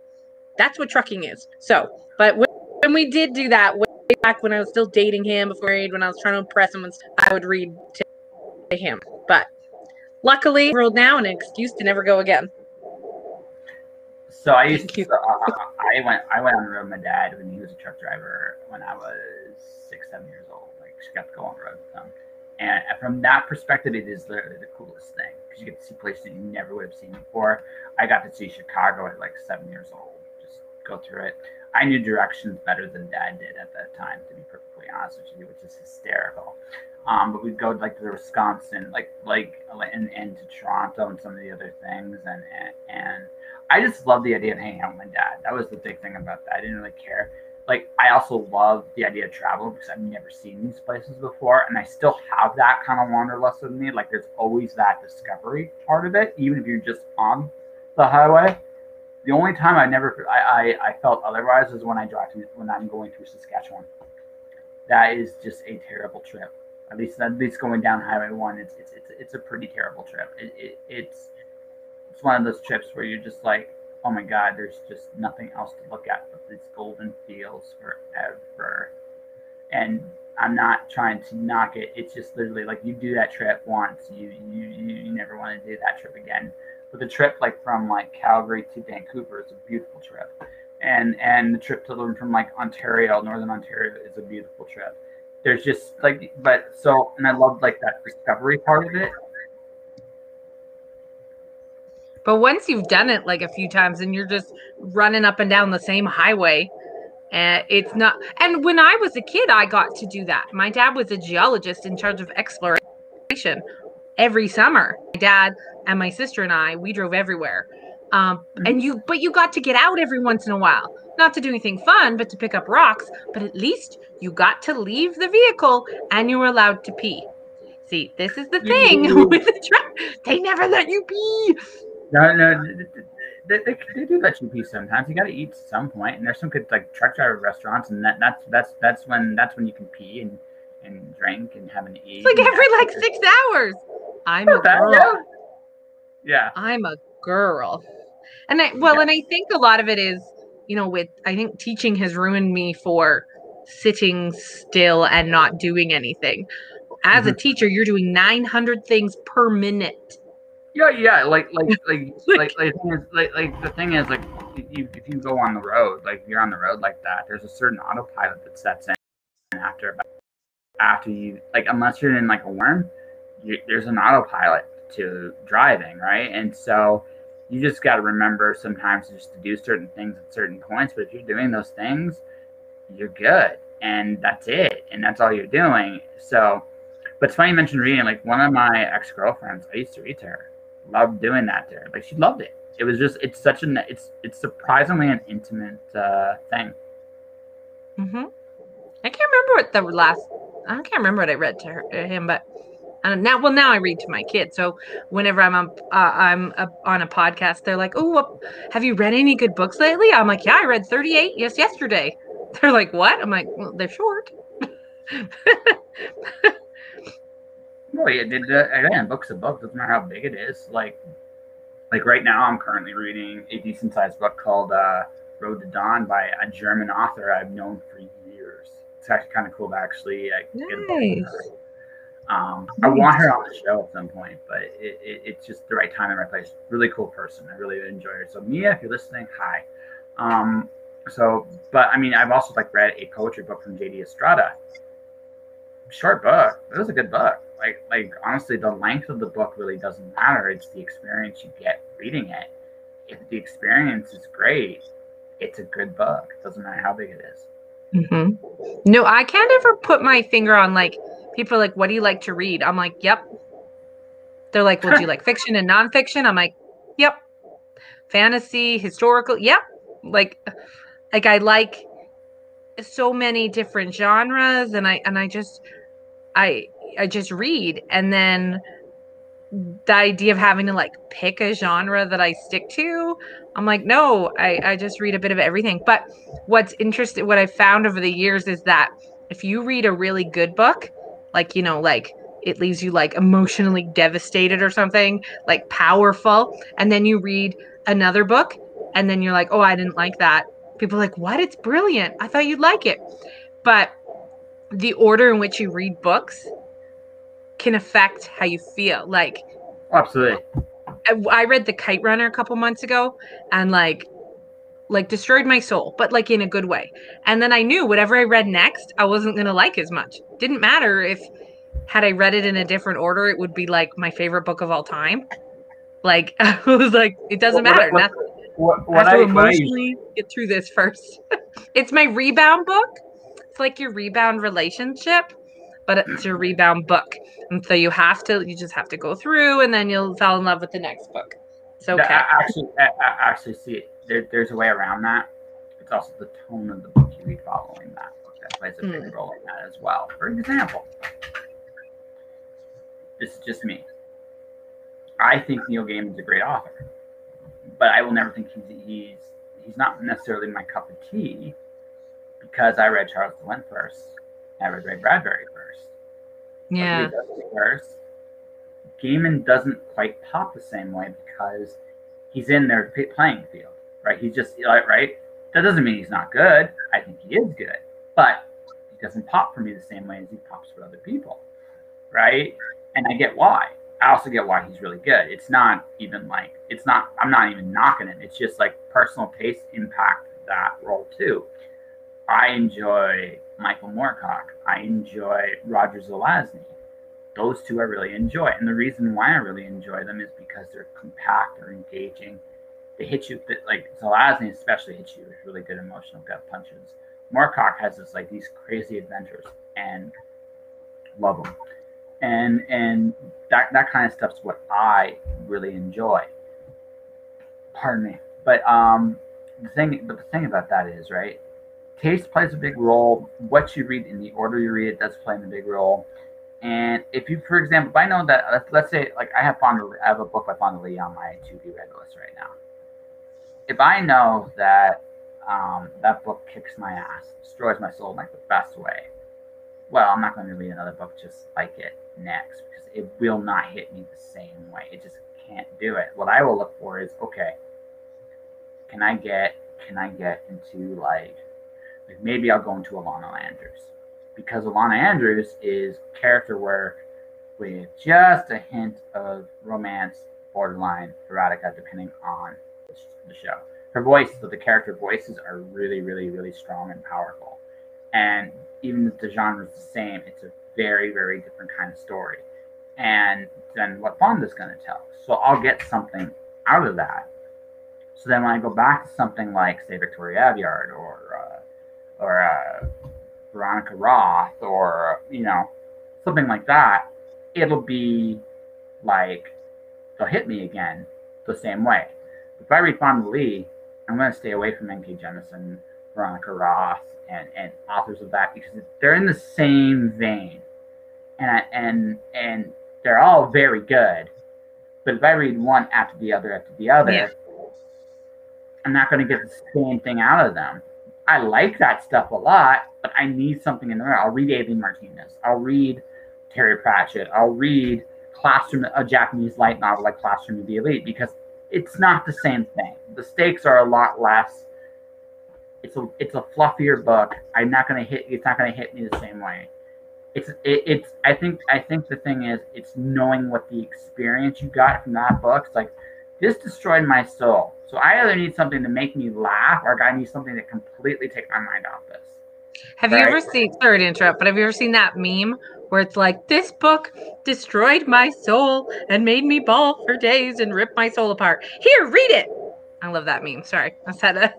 That's what trucking is. So, but when we did do that way back when I was still dating him, before married, when I was trying to impress him, I would read to him. But luckily, we're old now and an excuse to never go again. So I used to, I went on the road with my dad when he was a truck driver when I was 6, 7 years old. Like, she got to go on the road with him. And from that perspective, it is literally the coolest thing, because you get to see places that you never would have seen before. I got to see Chicago at like 7 years old, just go through it. I knew directions better than Dad did at that time, to be perfectly honest with you, which is hysterical. But we'd go like to Wisconsin, and to Toronto and some of the other things, and I just love the idea of hanging out with my dad. That was the big thing about that. I didn't really care. Like, I also love the idea of travel because I've never seen these places before, and I still have that kind of wanderlust with me. Like, there's always that discovery part of it, even if you're just on the highway. The only time I felt otherwise is when I'm going through Saskatchewan. That is just a terrible trip. At least going down Highway 1, it's a pretty terrible trip. It's one of those trips where you're just like, oh my God, there's just nothing else to look at but these golden fields forever. And I'm not trying to knock it. It's just literally like, you do that trip once, you never want to do that trip again. But the trip like from like Calgary to Vancouver is a beautiful trip. And the trip from like Ontario, Northern Ontario, is a beautiful trip. There's just like, and I love like that discovery part of it. But once you've done it like a few times and you're just running up and down the same highway, it's not. And when I was a kid, I got to do that. My dad was a geologist in charge of exploration every summer. My dad and my sister and I, we drove everywhere. But you got to get out every once in a while, not to do anything fun, but to pick up rocks. But at least you got to leave the vehicle and you were allowed to pee. See, this is the thing with the truck. They never let you pee. No, they do let you pee sometimes. You got to eat at some point, and there's some good like truck driver restaurants, and that's when you can pee and drink and have an eat. It's like every 6 hours. I'm a girl. Yeah. I'm a girl. And I think a lot of it is, I think teaching has ruined me for sitting still and not doing anything. As a teacher, you're doing 900 things per minute. Yeah. Like the thing is, like, if you go on the road, like if you're on the road like that, there's a certain autopilot that sets in after you, like, unless you're in like a worm, there's an autopilot to driving, right? And so you just got to remember sometimes just to do certain things at certain points. But if you're doing those things, you're good, and that's it, and that's all you're doing. So, but it's funny you mentioned reading. Like, one of my ex-girlfriends, I used to read to her. Loved doing that to her. Like, she loved it. It was just, it's surprisingly an intimate thing. I can't remember what I read to him, but now I read to my kids. So whenever I'm on a podcast, they're like, "Oh, have you read any good books lately?" I'm like, "Yeah, I read 38 yesterday." They're like, "What?" I'm like, "Well, they're short." Well, yeah, again, book's a book. Doesn't matter how big it is. Like right now, I'm currently reading a decent-sized book called Road to Dawn by a German author I've known for years. It's actually kind of cool to actually get a book from her. I want her on the show at some point, but it's just the right time and right place. Really cool person. I really enjoy her. So Mia, if you're listening, hi. But I mean, I've also like read a poetry book from J.D. Estrada. Short book. It was a good book. Like honestly, the length of the book really doesn't matter. It's the experience you get reading it. if the experience is great, it's a good book. It doesn't matter how big it is. No, I can't ever put my finger on, like, people are like, what do you like to read? I'm like, yep. They're like, well, do you like fiction and nonfiction? I'm like, yep. Fantasy, historical, yep. Like I like so many different genres, and I just read. And then the idea of having to like pick a genre that I stick to, I'm like, no, I just read a bit of everything. But what's interesting, what I found over the years is that if you read a really good book, like, like it leaves you like emotionally devastated or something, like powerful, and then you read another book and then you're like, oh, I didn't like that. People are like, what? It's brilliant. I thought you'd like it. But the order in which you read books can affect how you feel. Like, Absolutely. I read The Kite Runner a couple months ago, and like destroyed my soul, but like in a good way. And then I knew whatever I read next, I wasn't going to like as much. Didn't matter if had I read it in a different order, it would be like my favorite book of all time. Like, I was like, it doesn't matter. I have to emotionally get through this first. It's my rebound book. It's like your rebound relationship, but it's your rebound book. And so you just have to go through, and then you'll fall in love with the next book. It's okay. I actually see it. There's a way around that. It's also the tone of the book you read following that book that plays a big role in that as well. For example, this is just me. I think Neil Gaiman's a great author, but I will never think he's not necessarily my cup of tea, because I read Charles DeLint first. I read Ray Bradbury first. Yeah. First, Gaiman doesn't quite pop the same way because he's in their playing field, right? He's just right. That doesn't mean he's not good. I think he is good, but he doesn't pop for me the same way as he pops for other people, right? And I get why. I also get why he's really good. It's not even like I'm not even knocking it. It's just like personal taste impact that role too. I enjoy Michael Moorcock. I enjoy Roger Zelazny. Those two I really enjoy. And the reason why I really enjoy them is because they're compact, they're engaging. They hit you, like Zelazny especially hits you with really good emotional gut punches. Moorcock has these crazy adventures, and love them. And that kind of stuff's what I really enjoy. Pardon me. But the thing about that is, right, taste plays a big role. What you read in the order you read it does play a big role. And if you, for example, if I know that, let's say, like I have a book by Fonda Lee on my to-be read list right now. If I know that that book kicks my ass, destroys my soul in like the best way, well, I'm not going to read another book just like it next, because it will not hit me the same way. It just can't do it. What I will look for is, okay, can I get into like maybe I'll go into Alana Andrews, because Alana Andrews is character work with just a hint of romance, borderline erotica, depending on the show. Her voice, so the character voices are really, really, really strong and powerful. And even if the genre is the same, it's a very, very different kind of story. And then what Fonda's going to tell. So I'll get something out of that. So then when I go back to something like, say, Victoria Aveyard or Veronica Roth, or something like that, it'll be like they'll hit me again the same way. If I read Fonda Lee, I'm going to stay away from N.K. Jemisin, Veronica Roth, and authors of that, because they're in the same vein, and they're all very good. But if I read one after the other, yeah, I'm not going to get the same thing out of them. I like that stuff a lot, but I need something in there. I'll read Aileen Martinez. I'll read Terry Pratchett. I'll read a Japanese light novel like Classroom of the Elite, because it's not the same thing. The stakes are a lot less. It's a fluffier book. It's not going to hit me the same way. I think the thing is, it's knowing what the experience you got from that book. It's like, this destroyed my soul. So I either need something to make me laugh, or I need something to completely take my mind off this. Have you ever seen, sorry to interrupt, but have you ever seen that meme where it's like, this book destroyed my soul and made me bawl for days and rip my soul apart? Here, read it. I love that meme. Sorry, I said it.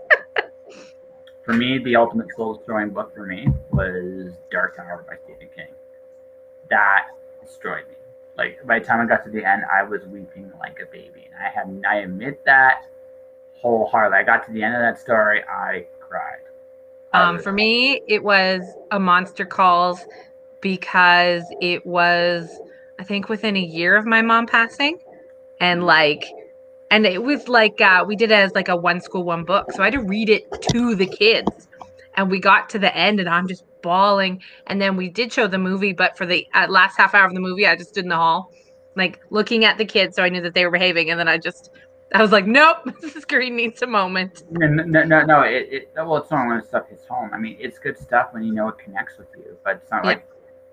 For me, the ultimate soul-destroying book for me was Dark Tower by Stephen King. That destroyed me. Like, by the time I got to the end, I was weeping like a baby. And I admit that wholeheartedly. I got to the end of that story, I cried. For me, it was A Monster Calls because it was, I think, within a year of my mom passing. And it was like, we did it as like a one school, one book. So I had to read it to the kids. And we got to the end and I'm just bawling. And then we did show the movie, but for the last half hour of the movie, I just stood in the hall, like looking at the kids. So I knew that they were behaving. And then I was like, nope, Mrs. Green needs a moment. No. Well, it's not when stuff hits home. I mean, it's good stuff when you know it connects with you, but it's not like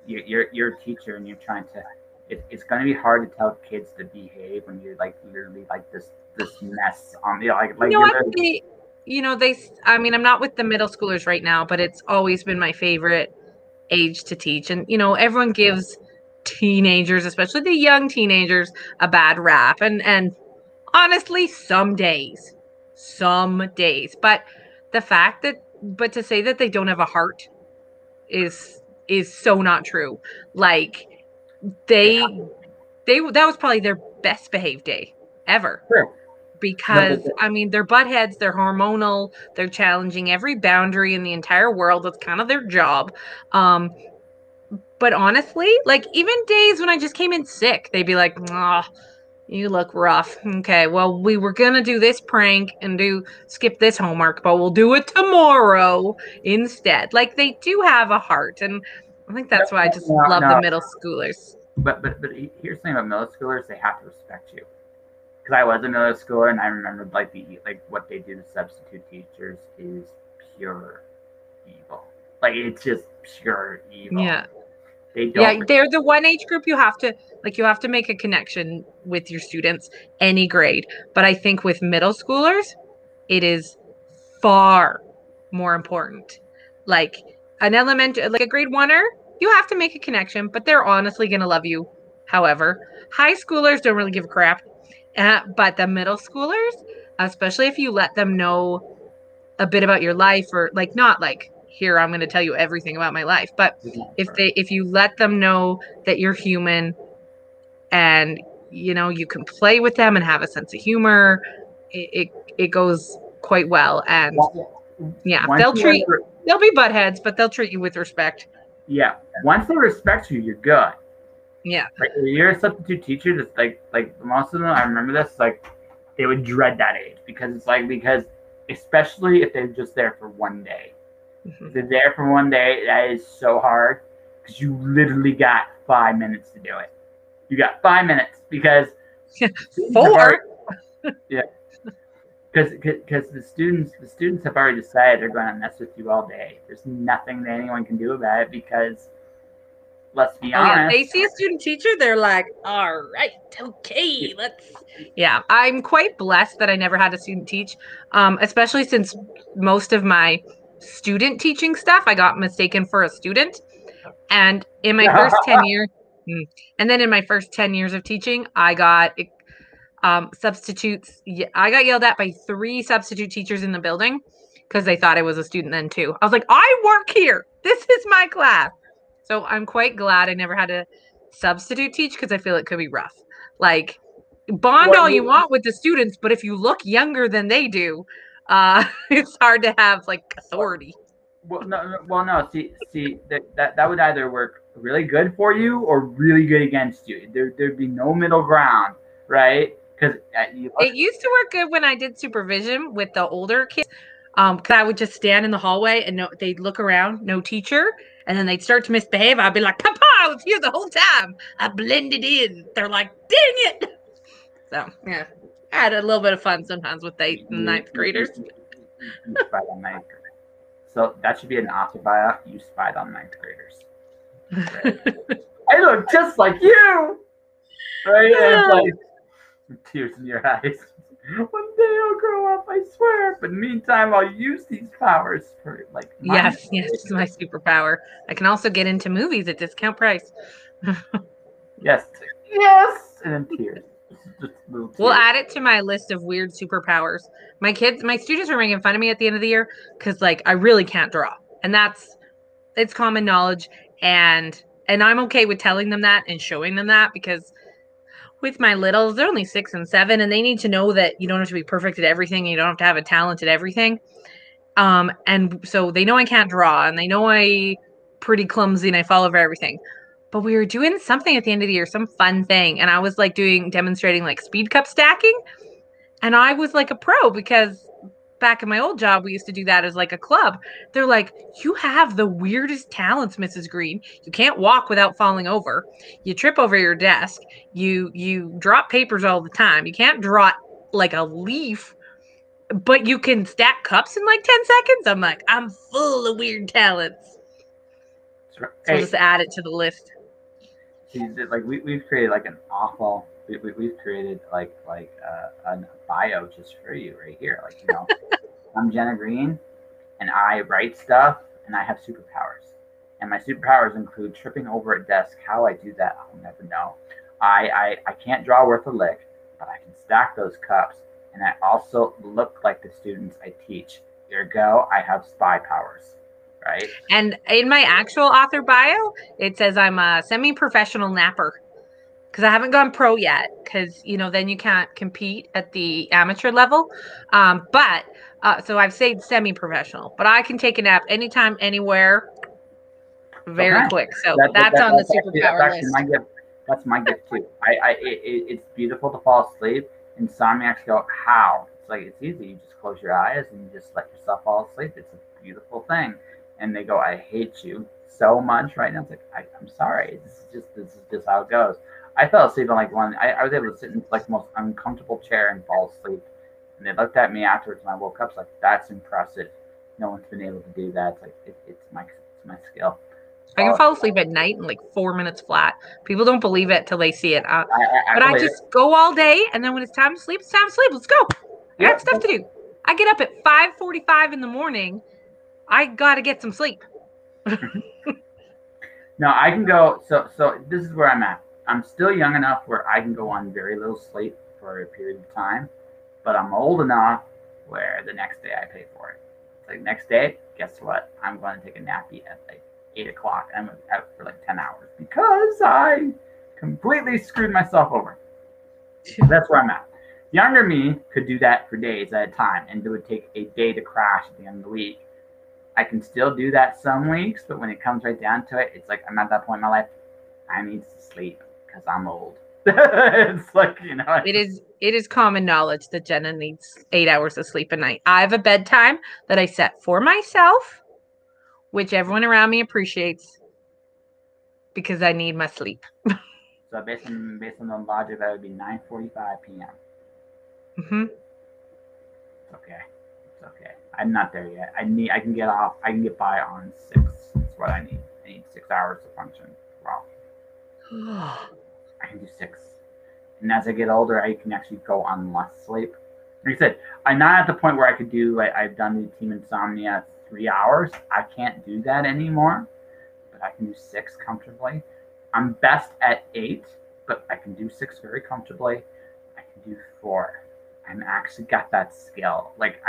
you're a teacher and you're trying to. It's going to be hard to tell kids to behave when you're like literally like this mess on the like. I mean, I'm not with the middle schoolers right now, but it's always been my favorite age to teach. And, everyone gives teenagers, especially the young teenagers, a bad rap. And honestly, some days, but but to say that they don't have a heart is so not true. Like that was probably their best behaved day ever. Sure. Because I mean, they're butt heads, they're hormonal, they're challenging every boundary in the entire world. That's kind of their job. But honestly, like even days when I just came in sick, they'd be like, "Oh, you look rough. Okay, well, we were gonna do this prank and skip this homework, but we'll do it tomorrow instead." Like they do have a heart, and I think that's why I just love the middle schoolers. But here's the thing about middle schoolers: they have to respect you. Because I was a middle schooler, and I remembered like what they do to substitute teachers is pure evil. Like it's just pure evil. Yeah. They don't. Yeah, they're the one age group you have to make a connection with your students, any grade. But I think with middle schoolers, it is far more important. Like an elementary, like a grade oneer, you have to make a connection, but they're honestly going to love you. However, high schoolers don't really give a crap. But the middle schoolers, especially if you let them know a bit about your life, or like not like, here, I'm going to tell you everything about my life. But if you let them know that you're human and, you can play with them and have a sense of humor, it goes quite well. And yeah, they'll be butt heads, but they'll treat you with respect. Yeah. Once they respect you, you're good. Yeah. Like, you're a substitute teacher, just like most of them, I remember this, like they would dread that age because especially if they're just there for one day. Mm-hmm. If they're there for one day, that is so hard because you literally got 5 minutes to do it. You got 5 minutes because 4. Yeah, because the students have already decided they're going to mess with you all day. There's nothing that anyone can do about it because let's be honest. Yeah, they see a student teacher, they're like, all right, okay, Yeah, I'm quite blessed that I never had a student teach, especially since most of my student teaching stuff, I got mistaken for a student. And in my first 10 years, and then in my first 10 years of teaching, I got substitutes. I got yelled at by 3 substitute teachers in the building because they thought I was a student then too. I was like, I work here. This is my class. So I'm quite glad I never had to substitute teach because I feel it could be rough. Like, bond all you want with the students, but if you look younger than they do, it's hard to have like authority. Well, no. See, that would either work really good for you or really good against you. There'd be no middle ground, right? Because it used to work good when I did supervision with the older kids. Because I would just stand in the hallway and they'd look around, no teacher, and then they'd start to misbehave. I'd be like, Papa, I was here the whole time. I blended in. They're like, dang it. So, yeah, I had a little bit of fun sometimes with the 8th and 9th graders. You spied on 9th graders. So that should be an autobiography. You spied on 9th graders. Right? I look just like you. Right? And like tears in your eyes. One day I'll grow up, I swear. But in the meantime, I'll use these powers for like. Yes, it's my superpower. I can also get into movies at discount price. Yes, and then tears. Just little We'll tears. add it to my list of weird superpowers. My students are making fun of me at the end of the year because like I really can't draw. And it's common knowledge, and I'm okay with telling them that and showing them that, because with my littles, they're only 6 and 7, and they need to know that you don't have to be perfect at everything, and you don't have to have a talent at everything. And so they know I can't draw, and they know I pretty clumsy and I fall over everything. But we were doing something at the end of the year, some fun thing, and I was like demonstrating like speed cup stacking, and I was like a pro because back in my old job, we used to do that as like a club. They're like, you have the weirdest talents, Mrs. Greene. You can't walk without falling over. You trip over your desk. You drop papers all the time. You can't draw like a leaf, but you can stack cups in like 10 seconds. I'm like, I'm full of weird talents. So Hey, just add it to the list. see, like we've created like an awful. We've created like a bio just for you right here. Like, you know, I'm Jenna Greene, and I write stuff, and I have superpowers. And my superpowers include tripping over a desk. How I do that, I'll never know. I can't draw worth a lick, but I can stack those cups, and I also look like the students I teach. Ergo, I have spy powers, right? And in my actual author bio, it says I'm a semi-professional napper because I haven't gone pro yet, because you know then you can't compete at the amateur level. But so I've stayed semi-professional, but I can take a nap anytime, anywhere, very Okay. quick. So that's on the superpower That's actually list. my gift. That's my gift too. It's beautiful to fall asleep. Insomniacs go, how? It's like, it's easy. You just close your eyes and you just let yourself fall asleep. It's a beautiful thing. And they go, I hate you so much right now. It's like, I'm sorry. This is just how it goes. I fell asleep on like one. I was able to sit in like the most uncomfortable chair and fall asleep. And they looked at me afterwards, and I woke up. It's like, that's impressive. No one's been able to do that. It's like it's my skill. I can fall asleep at night in like 4 minutes flat. People don't believe it till they see it. But I believe just go all day, and then when it's time to sleep, it's time to sleep. Let's go. I got stuff to do. I get up at 5:45 in the morning. I got to get some sleep. No, I can go. So this is where I'm at. I'm still young enough where I can go on very little sleep for a period of time, but I'm old enough where the next day I pay for it. It's like, next day, guess what? I'm going to take a nappy at like 8 o'clock. I'm out for like 10 hours because I completely screwed myself over. That's where I'm at. Younger me could do that for days at a time, and it would take a day to crash at the end of the week. I can still do that some weeks, but when it comes right down to it, it's like, I'm at that point in my life, I need to sleep because I'm old. It's like, you know. It is common knowledge that Jenna needs 8 hours of sleep a night. I have a bedtime that I set for myself, which everyone around me appreciates because I need my sleep. So based on the logic, that would be 9:45 p.m. Mm-hmm. It's okay. It's okay. I'm not there yet. I can get off. I can get by on 6. That's what I need. I need 6 hours to function. Wow. I can do 6. And as I get older, I can actually go on less sleep. Like I said, I'm not at the point where I could do, like, I've done the Team Insomnia 3 hours. I can't do that anymore, but I can do 6 comfortably. I'm best at 8, but I can do 6 very comfortably. I can do 4. I'm actually got that skill. Like,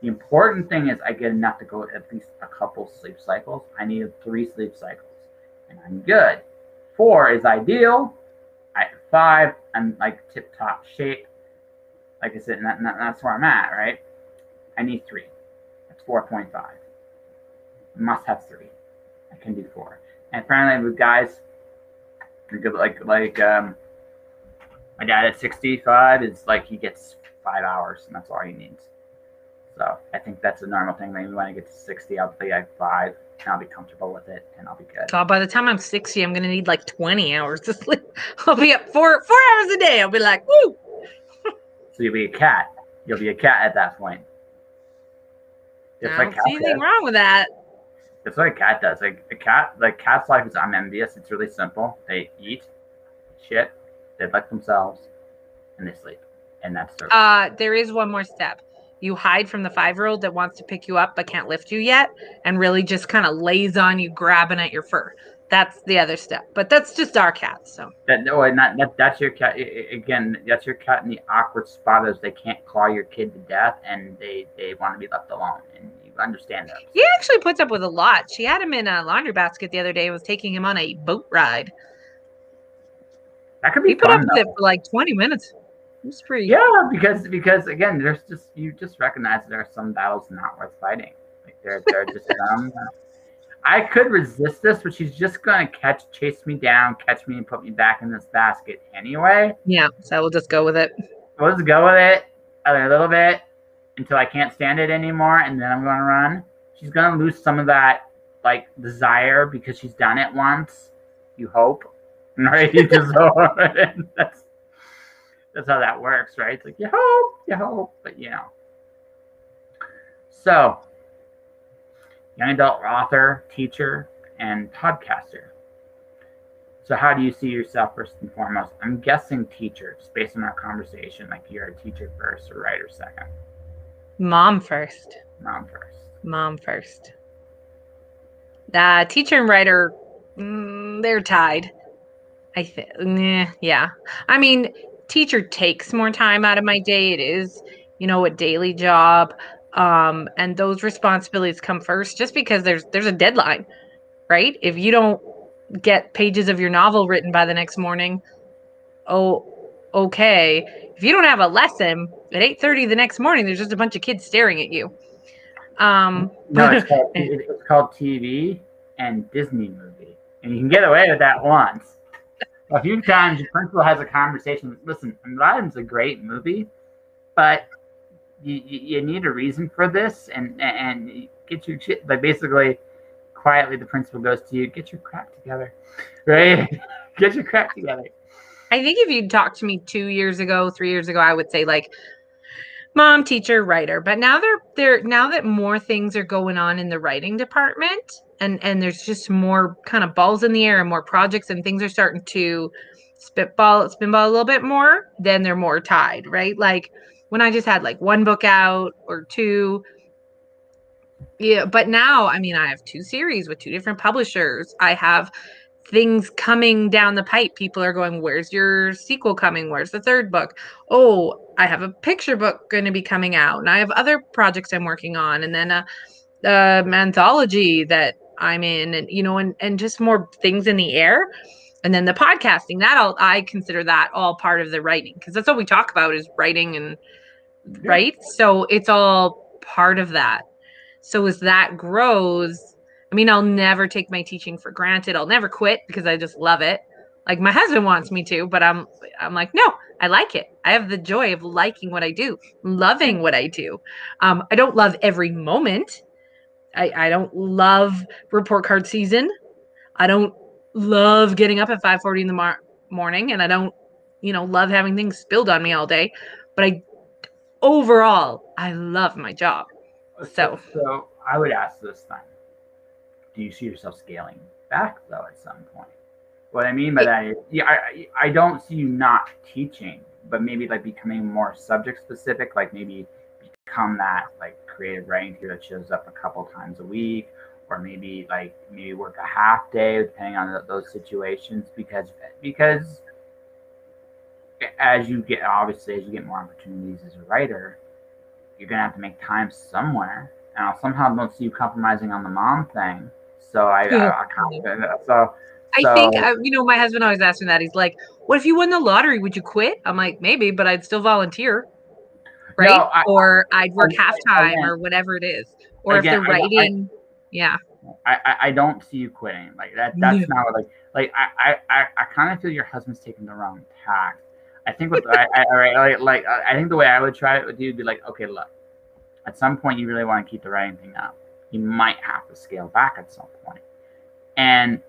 the important thing is I get enough to go at least a couple sleep cycles. I need 3 sleep cycles, and I'm good. 4 is ideal. 5, I'm like tip-top shape. Like I said, and that's where I'm at, right? I need 3. That's 4.5. Must have 3. I can do 4. And apparently with guys, like my dad at 65 is like, he gets 5 hours, and that's all he needs. So I think that's a normal thing. Maybe when I get to 60, I'll be like 5, and I'll be comfortable with it, and I'll be good. God, by the time I'm 60, I'm gonna need like 20 hours to sleep. I'll be up 4 hours a day. I'll be like, woo. So you'll be a cat. You'll be a cat at that point. I don't see anything wrong with that. That's what a cat does. Like cat's life is, I'm envious. It's really simple. They eat, shit, they lick themselves, and they sleep, and that's their. There is one more step. You hide from the 5-year-old that wants to pick you up but can't lift you yet, and really just kind of lays on you, grabbing at your fur. That's the other step. But that's just our cat. So That's your cat again. That's your cat in the awkward spot as they can't claw your kid to death, and they want to be left alone, and you understand that. He actually puts up with a lot. She had him in a laundry basket the other day and was taking him on a boat ride. That could be He put fun, up with it for like 20 minutes. It was pretty. Yeah, because again, you just recognize there are some battles not worth fighting. Like there are just some. I could resist this, but she's just gonna chase me down, catch me, and put me back in this basket anyway. Yeah, so we'll just go with it. We'll just go with it a little bit until I can't stand it anymore, and then I'm gonna run. She's gonna lose some of that like desire because she's done it once. You hope, right? That's how that works, right? It's like you hope, but you know. So, young adult author, teacher, and podcaster. So how do you see yourself first and foremost? I'm guessing teacher, just based on our conversation, like you're a teacher first or writer second. Mom first. Mom first. Mom first. Teacher and writer, they're tied. I think, yeah. I mean, teacher takes more time out of my day. It is, a daily job. And those responsibilities come first just because there's a deadline, right? If you don't get pages of your novel written by the next morning, okay. If you don't have a lesson at 8:30 the next morning, there's just a bunch of kids staring at you. No, it's called TV and Disney movie. And you can get away with that once. A few times your principal has a conversation. Listen, Aladdin's a great movie, but you need a reason for this, and get your shit. Like basically, quietly, the principal goes to you, get your crap together, right? Get your crap together. I think if you talked to me 2 years ago, 3 years ago, I would say like mom, teacher, writer. But now now that more things are going on in the writing department, and there's just more kind of balls in the air and more projects and things are starting to spinball a little bit more, then they're more tied, right? Like when I just had like one book out or two. Yeah, but now, I mean, I have 2 series with 2 different publishers. I have things coming down the pipe. People are going, where's your sequel coming? Where's the 3rd book? Oh, I have a picture book going to be coming out. And I have other projects I'm working on. And then a anthology that I'm in, and, and just more things in the air. And then the podcasting, I consider that all part of the writing, because that's all we talk about is writing and right. So it's all part of that. So as that grows, I mean, I'll never take my teaching for granted. I'll never quit because I just love it. Like my husband wants me to, but I'm like, no, I like it. I have the joy of liking what I do, loving what I do. I don't love every moment. I don't love report card season. I don't love getting up at 5:40 in the morning, and I don't, love having things spilled on me all day. But overall, I love my job. So I would ask this then: do you see yourself scaling back though at some point? What I mean by that is, I don't see you not teaching, but maybe like becoming more subject specific, like maybe become that like creative writing teacher that shows up a couple times a week, or maybe work a half day, depending on those situations, because as you get more opportunities as a writer, you're gonna have to make time somewhere, and I somehow don't see you compromising on the mom thing. So I think my husband always asks me that. He's like, "What if you won the lottery? Would you quit?" I'm like, "Maybe, but I'd still volunteer, right? No, or I'd work half time or whatever it is. Or if they're writing, yeah." I don't see you quitting like that. That's not what I kind of feel your husband's taking the wrong tack. I think I think the way I would try it with you would be like, okay, look, at some point you really want to keep the writing thing up. You might have to scale back at some point. And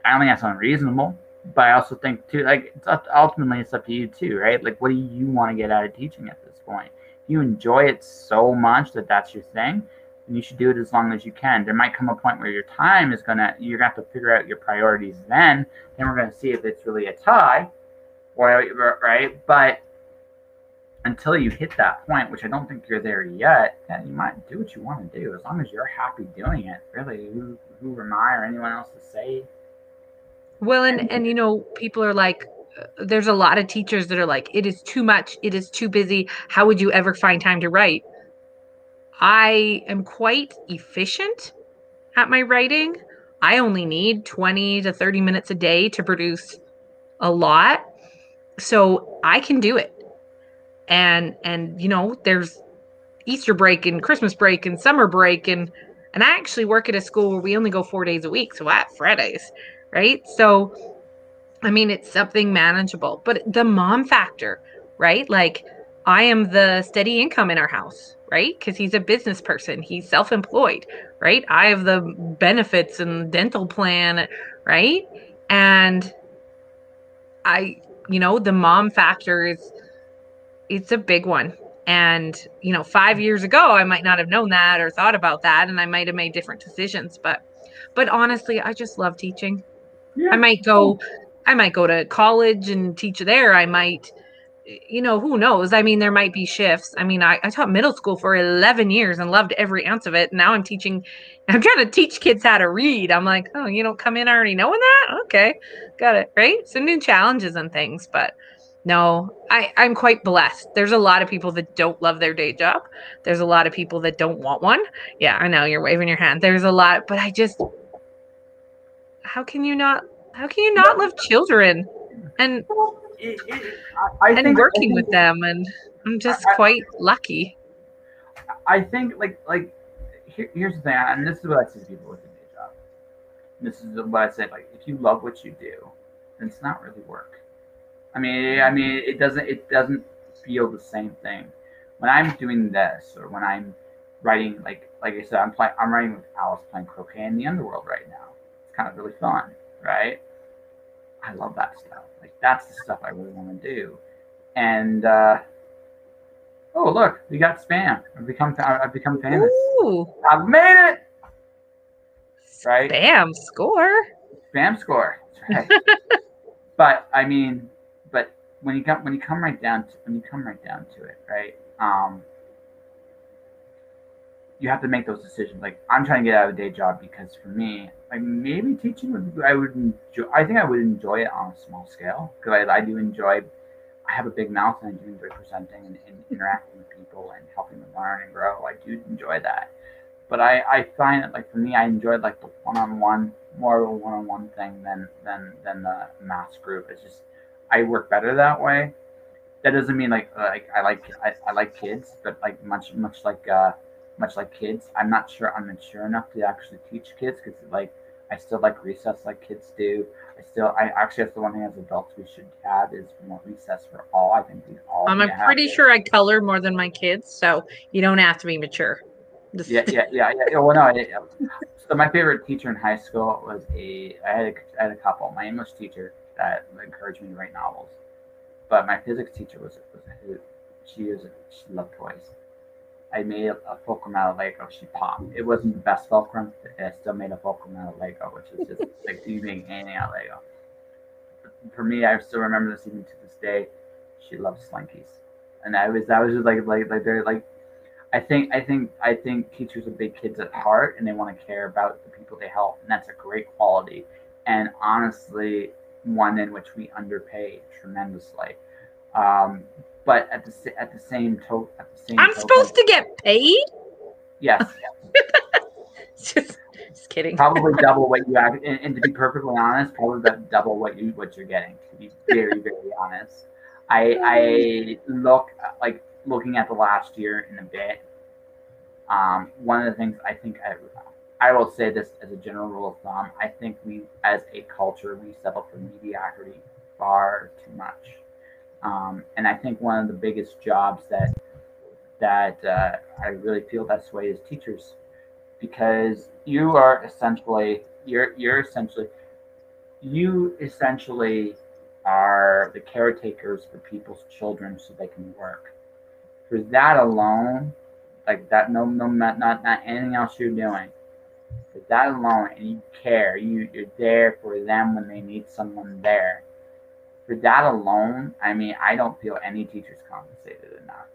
I don't think that's unreasonable, but I also think too, like ultimately it's up to you too, right? Like, what do you want to get out of teaching at this point? If you enjoy it so much that that's your thing, then you should do it as long as you can. There might come a point where your time you're gonna have to figure out your priorities then we're gonna see if it's really a tie. Right, but until you hit that point, which I don't think you're there yet, then you might do what you want to do as long as you're happy doing it. Really, who am I or anyone else to say Well, and you know, people are like, there's a lot of teachers that are like, it is too much, it is too busy. How would you ever find time to write? I am quite efficient at my writing. I only need 20 to 30 minutes a day to produce a lot. So I can do it. And you know, there's Easter break and Christmas break and summer break and I actually work at a school where we only go 4 days a week, so at Fridays, right? So I mean, it's something manageable, but the mom factor, right? Like I am the steady income in our house, right? Because he's a business person, he's self-employed, right? I have the benefits and dental plan, right? And I, you know, the mom factor is it's a big one. And, you know, 5 years ago, I might not have known that or thought about that, and I might have made different decisions. But honestly, I just love teaching. I Yeah. might go, I might go to college and teach there. I might, you know, who knows? I mean, there might be shifts. I mean, I taught middle school for 11 years and loved every ounce of it. Now I'm trying to teach kids how to read. I'm like, oh, you don't come in already knowing that? Okay, got it. Right. So new challenges and things. But no, I'm quite blessed. There's a lot of people that don't love their day job. There's a lot of people that don't want one. Yeah, I know you're waving your hand. There's a lot, but how can you not love children and It, it, I and think working with them, and I'm just quite lucky. I think here's the thing, and this is what I say to people with a day job. And this is what I said. Like, if you love what you do, then it's not really work. I mean, it doesn't feel the same thing when I'm doing this or when I'm writing. Like I said, I'm writing with Alice playing croquet in the underworld right now. It's kind of really fun, right? I love that stuff. Like that's the stuff I really want to do. And oh look, we got spam. I've become famous. Ooh, I've made it. Right? bam, score. Spam score. That's right. But I mean, but when you come right down to it, right? You have to make those decisions. Like I'm trying to get out of a day job because for me, like maybe teaching I would enjoy. I think I would enjoy it on a small scale because I do enjoy. I have a big mouth and I do enjoy presenting and interacting with people and helping them learn and grow. I do enjoy that. But I find that like for me, I enjoyed like the one-on-one, more of a one-on-one thing than the mass group. It's just I work better that way. That doesn't mean like I like kids, but like much like kids, I'm not sure I'm mature enough to actually teach kids because like I still like recess like kids do. I actually that's the one thing as adults we should have is more recess for all. I think we all I'm need to have pretty it. sure I color more than my kids, so you don't have to be mature. Just, Yeah. Well, no. So my favorite teacher in high school was I had a couple. My English teacher that encouraged me to write novels, but my physics teacher was a hoot. She loved toys. I made a fulcrum out of Lego. She popped. It wasn't the best fulcrum. But I still made a fulcrum out of Lego, which is just like you making anything out of Lego. For me, I still remember this even to this day. She loves Slinkies, and that was just like they're like I think teachers are big kids at heart, and they want to care about the people they help, and that's a great quality. And honestly, one in which we underpay tremendously. Um, but at the same I'm token, supposed to get paid. yes, Just kidding. probably double what you have. And to be perfectly honest, probably about double what you're getting. To be very honest, I looking at the last year in a bit. One of the things I think I will say this as a general rule of thumb. I think we, as a culture, we settle for mediocrity far too much. And I think one of the biggest jobs that I really feel this way is teachers, because you essentially are the caretakers for people's children so they can work. For that alone, like that, not anything else you're doing. For that alone, and you care, you're there for them when they need someone there. For that alone, I mean, I don't feel any teacher's compensated enough.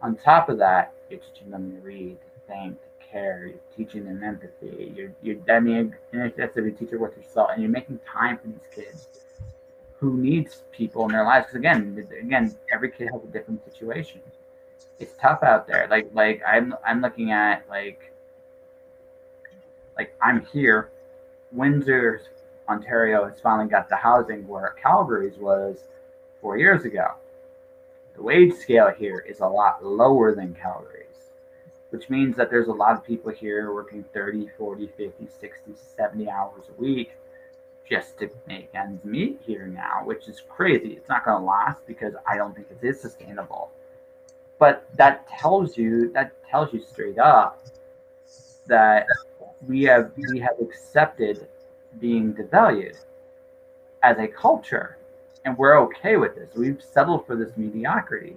On top of that, you're teaching them to read, to think, to care. You're teaching them empathy. I mean, and if that's if you teach it worth your salt, and you're making time for these kids who needs people in their lives. Because again, every kid has a different situation. It's tough out there. Like I'm looking at like I'm here. Windsor, Ontario has finally got the housing where Calgary's was 4 years ago. The wage scale here is a lot lower than Calgary's, which means that there's a lot of people here working 30, 40, 50, 60, 70 hours a week just to make ends meet here now, which is crazy. It's not going to last because I don't think it is sustainable. But that tells you straight up that we have accepted being devalued as a culture, and we're okay with this. We've settled for this mediocrity.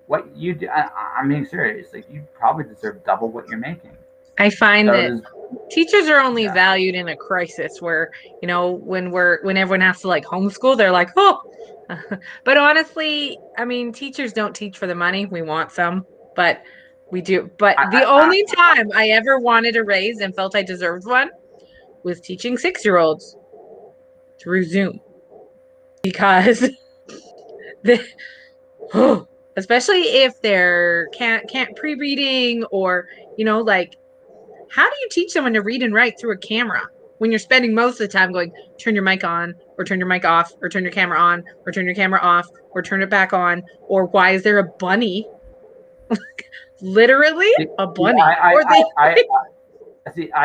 What you do, I'm being serious. Like, you probably deserve double what you're making. I find that teachers are only valued in a crisis where, when everyone has to like homeschool, they're like, oh. But honestly, I mean, teachers don't teach for the money. We want some, but we do. But the only time I ever wanted a raise and felt I deserved one was teaching 6-year-olds through Zoom, because especially if they're can't pre-reading, or like, how do you teach someone to read and write through a camera when you're spending most of the time going, turn your mic on, or turn your mic off, or turn your camera on, or turn your camera off, or turn it back on, or why is there a bunny? Literally a bunny. I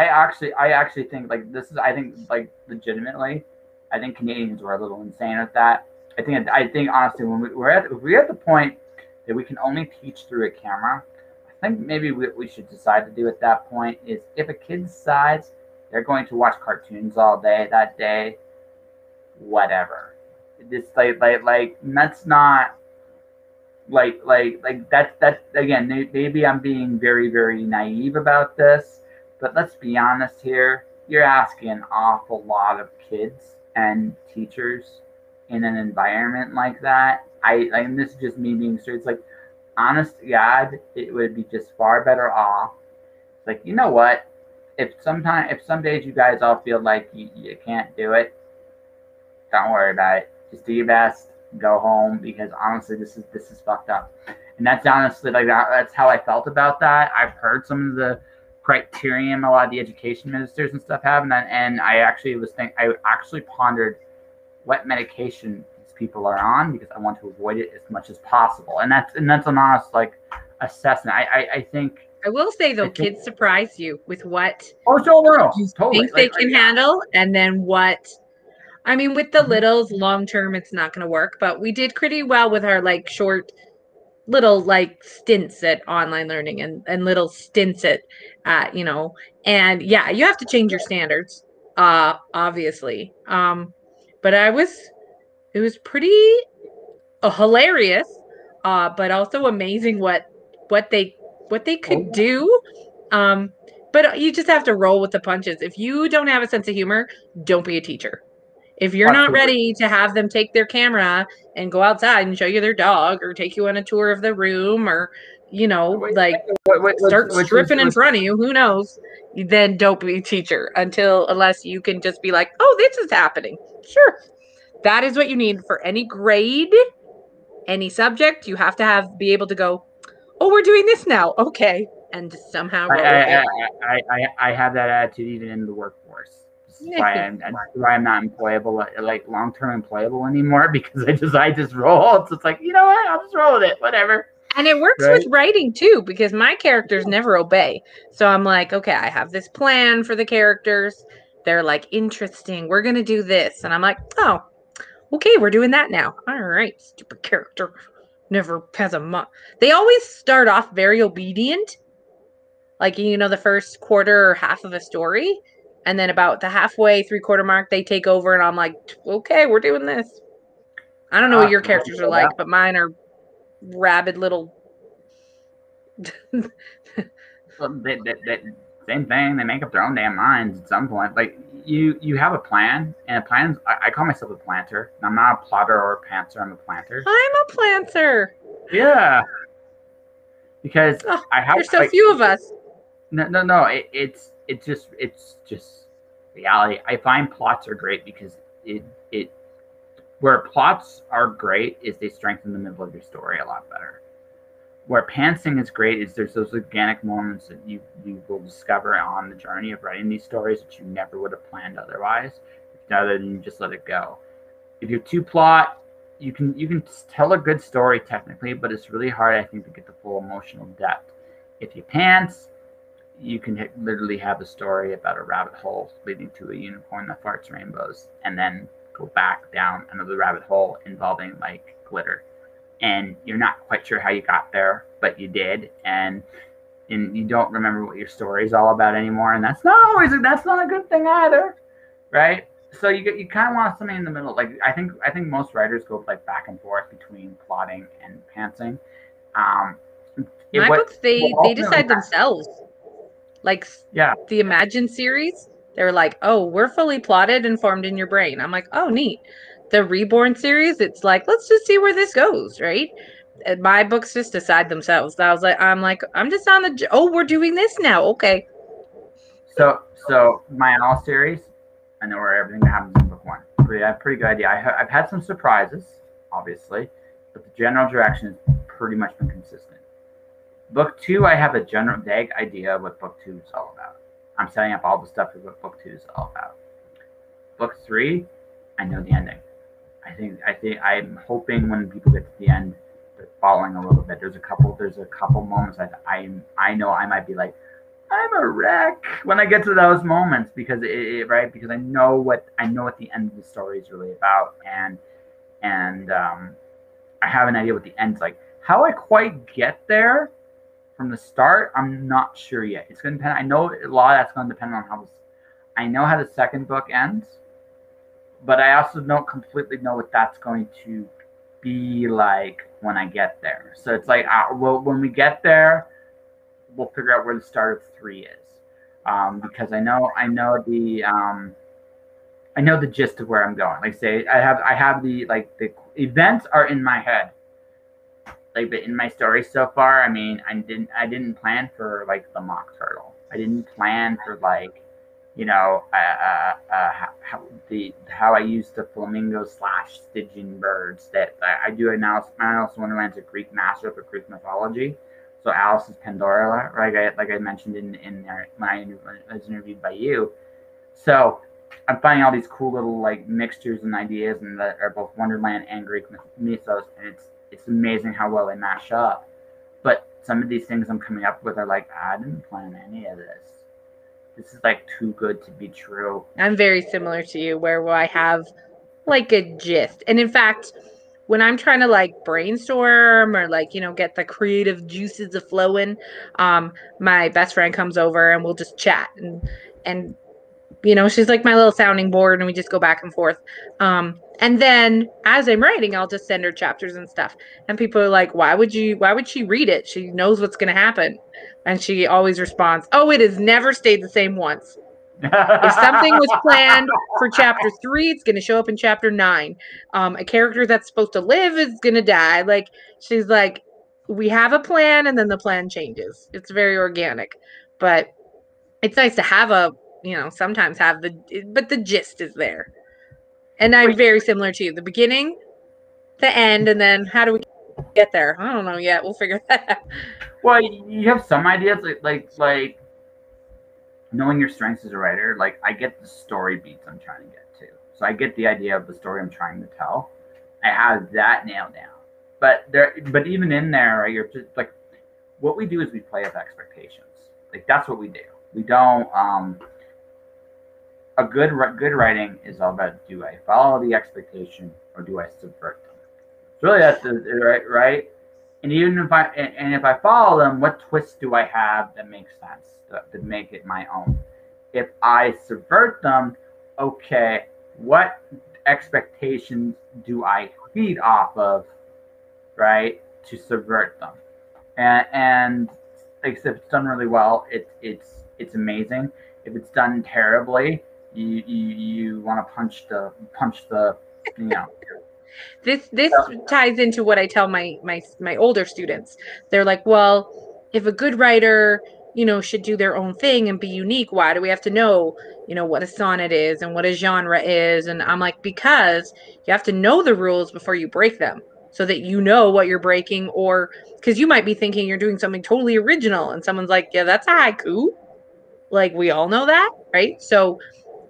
actually think like this is, I think like legitimately, I think Canadians were a little insane with that. I think honestly, when we're at the point that we can only teach through a camera, I think maybe what we should decide to do at that point is, if a kid decides they're going to watch cartoons all day that day, whatever. This like that's not like that's again, maybe I'm being very, very naive about this, but let's be honest here. You're asking an awful lot of kids and teachers in an environment like that. And this is just me being straight. It's like, honest to God, it would be just far better off. Like, you know what? If some days you guys all feel like you can't do it, don't worry about it. Just do your best. Go home, because honestly, this is fucked up. And that's honestly that's how I felt about that. I've heard some of the criterion a lot of the education ministers and stuff have, and I actually pondered what medication these people are on, because I want to avoid it as much as possible. And that's an honest assessment. I think I will say though, kids surprise you with what you totally think they can handle, and then what. I mean, with the littles, long term, it's not going to work. But we did pretty well with our like short little like stints at online learning, and little stints at and yeah, you have to change your standards, obviously. But it was pretty hilarious, but also amazing what they could do. But you just have to roll with the punches. If you don't have a sense of humor, don't be a teacher. If you're not ready to have them take their camera and go outside and show you their dog, or take you on a tour of the room, or start stripping in front of you, who knows, then don't be a teacher unless you can just be like, oh, this is happening. Sure. That is what you need for any grade, any subject. You have to be able to go, oh, we're doing this now. Okay. And somehow roll with it. I have that attitude even in the workforce. Why I'm not employable, like long-term employable anymore, because I just roll. It's like, you know what? I'll just roll with it. Whatever. And it works with writing too, because my characters never obey. So I'm like, okay, I have this plan for the characters. They're like, interesting. We're going to do this. And I'm like, oh, okay, we're doing that now. All right, stupid character. Never has they always start off very obedient. Like, the first quarter or half of a story. And then about the halfway, 3/4 mark, they take over, and I'm like, okay, we're doing this. I don't know what your characters are like, but mine are rabid little. Well, same thing. They make up their own damn minds at some point. Like, you have a plan, and a plan. I call myself a planter. I'm not a plotter or a pantser. I'm a planter. I'm a planter. Yeah. Because there's so few of us. No. It's just reality. I find plots are great because it where plots are great is they strengthen the middle of your story a lot better. Where pantsing is great is there's those organic moments that you will discover on the journey of writing these stories that you never would have planned otherwise, rather than you just let it go. If you're too plot, you can tell a good story technically, but it's really hard, I think, to get the full emotional depth. If you pants, you can literally have a story about a rabbit hole leading to a unicorn that farts rainbows, and then go back down another rabbit hole involving like glitter, and you're not quite sure how you got there, but you did, and you don't remember what your story is all about anymore, and that's not a good thing either, right? So you kind of want something in the middle. Like I think most writers go like back and forth between plotting and pantsing. Um, My what books, they ultimately decide themselves. Like yeah. the Imagine series, they're like, oh, we're fully plotted and formed in your brain. I'm like, oh, neat. The Reborn series, it's like, let's just see where this goes, right? And my books just decide themselves. I'm just on the, oh, we're doing this now. Okay. So my Owl series, I know where everything happens in book one. I have a pretty good idea. I've had some surprises, obviously, but the general direction has pretty much been consistent. Book two, I have a general vague idea of what book two is all about. I'm setting up all the stuff for what book two is all about. Book three, I know the ending. I think I'm hoping when people get to the end, they're following a little bit. There's a couple moments I know I might be like, I'm a wreck when I get to those moments because because I know what the end of the story is really about, and I have an idea what the end's like. How I quite get there from the start, I'm not sure yet. It's going to depend. I know a lot of that's going to depend on I know how the second book ends, but I also don't completely know what that's going to be like when I get there. So it's like, well, when we get there, we'll figure out where the start of three is, because I know the gist of where I'm going. Like say, I have the events are in my head. Like, but in my story so far, I mean, I didn't plan for like the mock turtle. I didn't plan for like, how I use the flamingo slash stygian birds that I do. And now I also want to run into Greek master for Greek mythology. So Alice is Pandora, right? Like I mentioned in there when I was interviewed by you. So I'm finding all these cool little like mixtures and ideas, and that are both Wonderland and Greek mythos, and it's amazing how well they mash up. But some of these things I'm coming up with are like, I didn't plan any of this. This is like too good to be true. I'm very similar to you, where I have like a gist. And in fact, when I'm trying to like brainstorm or like, get the creative juices a flowing, my best friend comes over and we'll just chat, and she's like my little sounding board, and we just go back and forth. And then as I'm writing, I'll just send her chapters and stuff. And people are like, why would she read it? She knows what's going to happen. And she always responds, oh, it has never stayed the same once. If something was planned for chapter 3, it's going to show up in chapter 9. A character that's supposed to live is going to die. Like, she's like, we have a plan, and then the plan changes. It's very organic. But it's nice to have sometimes have but the gist is there. And I'm very similar to you. The beginning, the end, and then how do we get there? I don't know yet. We'll figure that out. Well, you have some ideas, like knowing your strengths as a writer. Like I get the story beats I'm trying to get to, so I get the idea of the story I'm trying to tell. I have that nailed down. But even in there, right, you're just like, what we do is we play with expectations. Like that's what we do. We don't. A good writing is all about, do I follow the expectation or do I subvert them? So really, that's right. And even if I follow them, what twists do I have that makes sense to make it my own? If I subvert them, okay, what expectations do I feed off of, right, to subvert them? And like I said, if it's done really well, it's amazing. If it's done terribly, you want to punch the This ties into what I tell my older students. They're like, well, if a good writer should do their own thing and be unique. Why do we have to know, what a sonnet is and what a genre is? And I'm like, because you have to know the rules before you break them so that you know what you're breaking, or because you might be thinking you're doing something totally original and someone's like, yeah, that's a haiku. Like, we all know that, right? So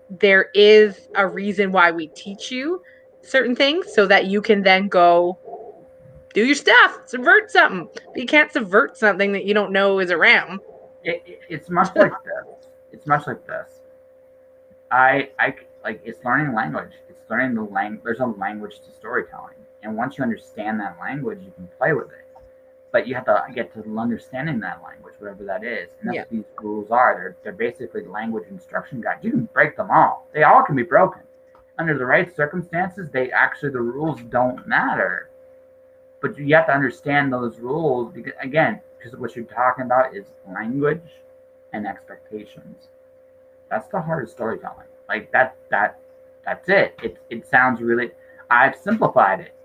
there is a reason why we teach you certain things so that you can then go do your stuff, subvert something. But you can't subvert something that you don't know is around. It's much like this. It's much like this. I like it's learning language. It's learning the language. There's a language to storytelling, and once you understand that language, you can play with it. But you have to get to understanding that language, whatever that is, and that's what these rules are. They're basically language instruction guides. You can break them all. They all can be broken under the right circumstances. The rules don't matter, but you have to understand those rules because what you're talking about is language and expectations. That's the heart of storytelling. Like that's it. It sounds really. I've simplified it.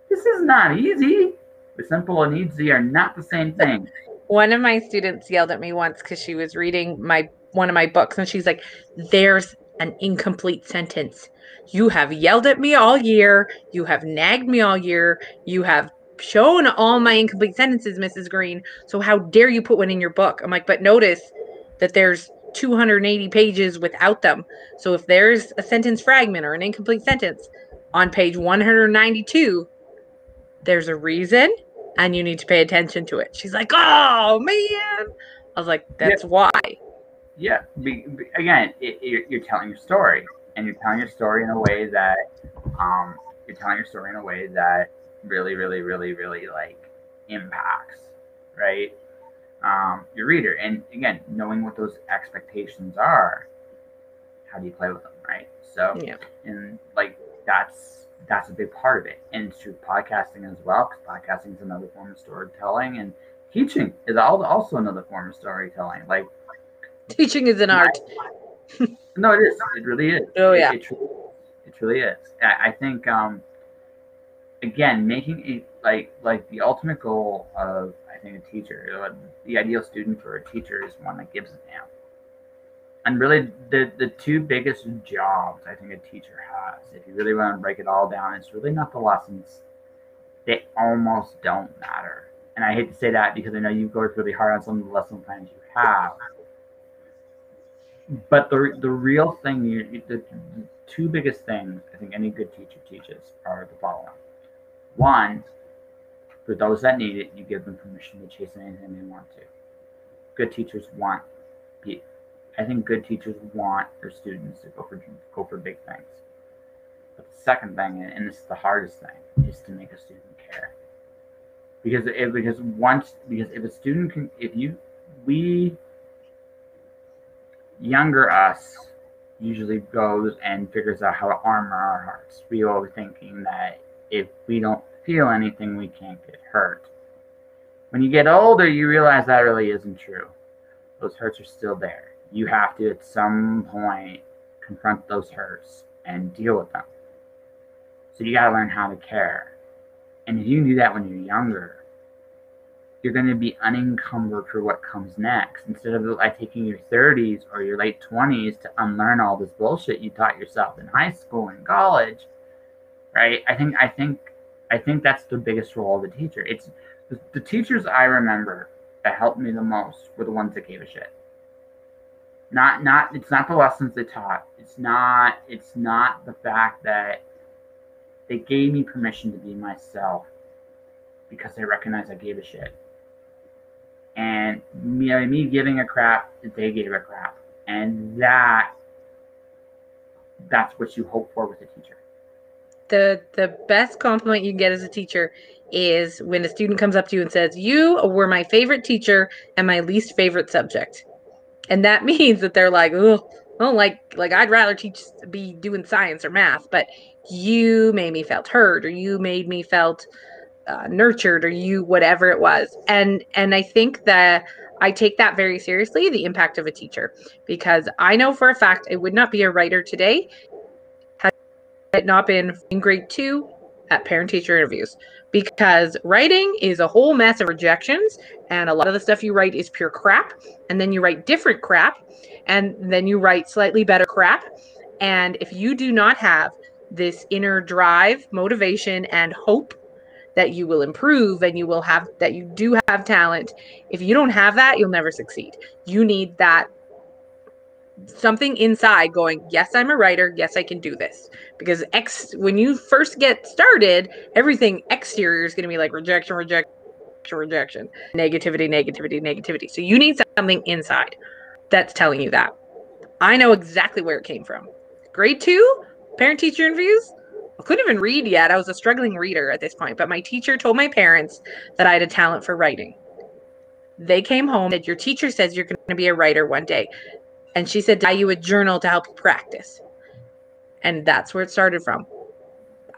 This is not easy. The simple and easy are not the same thing. One of my students yelled at me once because she was reading one of my books, and she's like, "There's an incomplete sentence. You have yelled at me all year. You have nagged me all year. You have shown all my incomplete sentences, Mrs. Greene. So how dare you put one in your book?" I'm like, "But notice that there's 280 pages without them. So if there's a sentence fragment or an incomplete sentence on page 192, there's a reason and you need to pay attention to it." She's like, "Oh, man." I was like, "That's why." Yeah. Again, you're telling your story, and you're telling your story in a way that really, really, really, really like impacts, right? Your reader. And again, knowing what those expectations are, how do you play with them, right? So, and like that's a big part of it. And it's true podcasting as well, because podcasting is another form of storytelling, and teaching is also another form of storytelling. Like teaching is an art. No, it is. It really is. Oh yeah, it truly is. I think again, making a like the ultimate goal of I think a teacher, the ideal student for a teacher is one that gives a damn. And really, the two biggest jobs I think a teacher has, if you really want to break it all down, it's really not the lessons. They almost don't matter. And I hate to say that because I know you've worked really hard on some of the lesson plans you have. But the real thing, the two biggest things I think any good teacher teaches are the following. One, for those that need it, you give them permission to chase anything they want to. Good teachers want I think good teachers want their students to go for big things. But the second thing, and this is the hardest thing, is to make a student care. Because if a student can, younger us usually goes and figures out how to armor our hearts. We always thinking that if we don't feel anything, we can't get hurt. When you get older, you realize that really isn't true. Those hurts are still there. You have to, at some point, confront those hurts and deal with them. So you got to learn how to care. And if you can do that when you're younger, you're going to be unencumbered for what comes next. Instead of like taking your 30s or your late 20s to unlearn all this bullshit you taught yourself in high school and college, right? I think that's the biggest role of the teacher. It's the teachers I remember that helped me the most were the ones that gave a shit. It's not the lessons they taught. It's not the fact that they gave me permission to be myself because they recognized I gave a shit. And me giving a crap, they gave a crap. And that's what you hope for with a teacher. The best compliment you can get as a teacher is when a student comes up to you and says, "You were my favorite teacher and my least favorite subject." And that means that they're like, "Oh, like I'd rather be doing science or math, but you made me felt heard, or you made me felt nurtured, or you whatever it was." And I think that I take that very seriously, the impact of a teacher, because I know for a fact I would not be a writer today had it not been in grade 2 at parent-teacher interviews, because writing is a whole mess of rejections, and a lot of the stuff you write is pure crap, and then you write different crap, and then you write slightly better crap. And if you do not have this inner drive, motivation, and hope that you will improve and you will have, that you do have talent, if you don't have that, you'll never succeed. You need that something inside going, yes, I'm a writer. Yes, I can do this. Because when you first get started, everything exterior is going to be like rejection, rejection, rejection, negativity, negativity, negativity. So you need something inside that's telling you that. I know exactly where it came from. Grade 2, parent-teacher interviews. I couldn't even read yet. I was a struggling reader at this point, but my teacher told my parents that I had a talent for writing. They came home and said, your teacher says you're going to be a writer one day. And she said, buy you a journal to help you practice. And that's where it started from.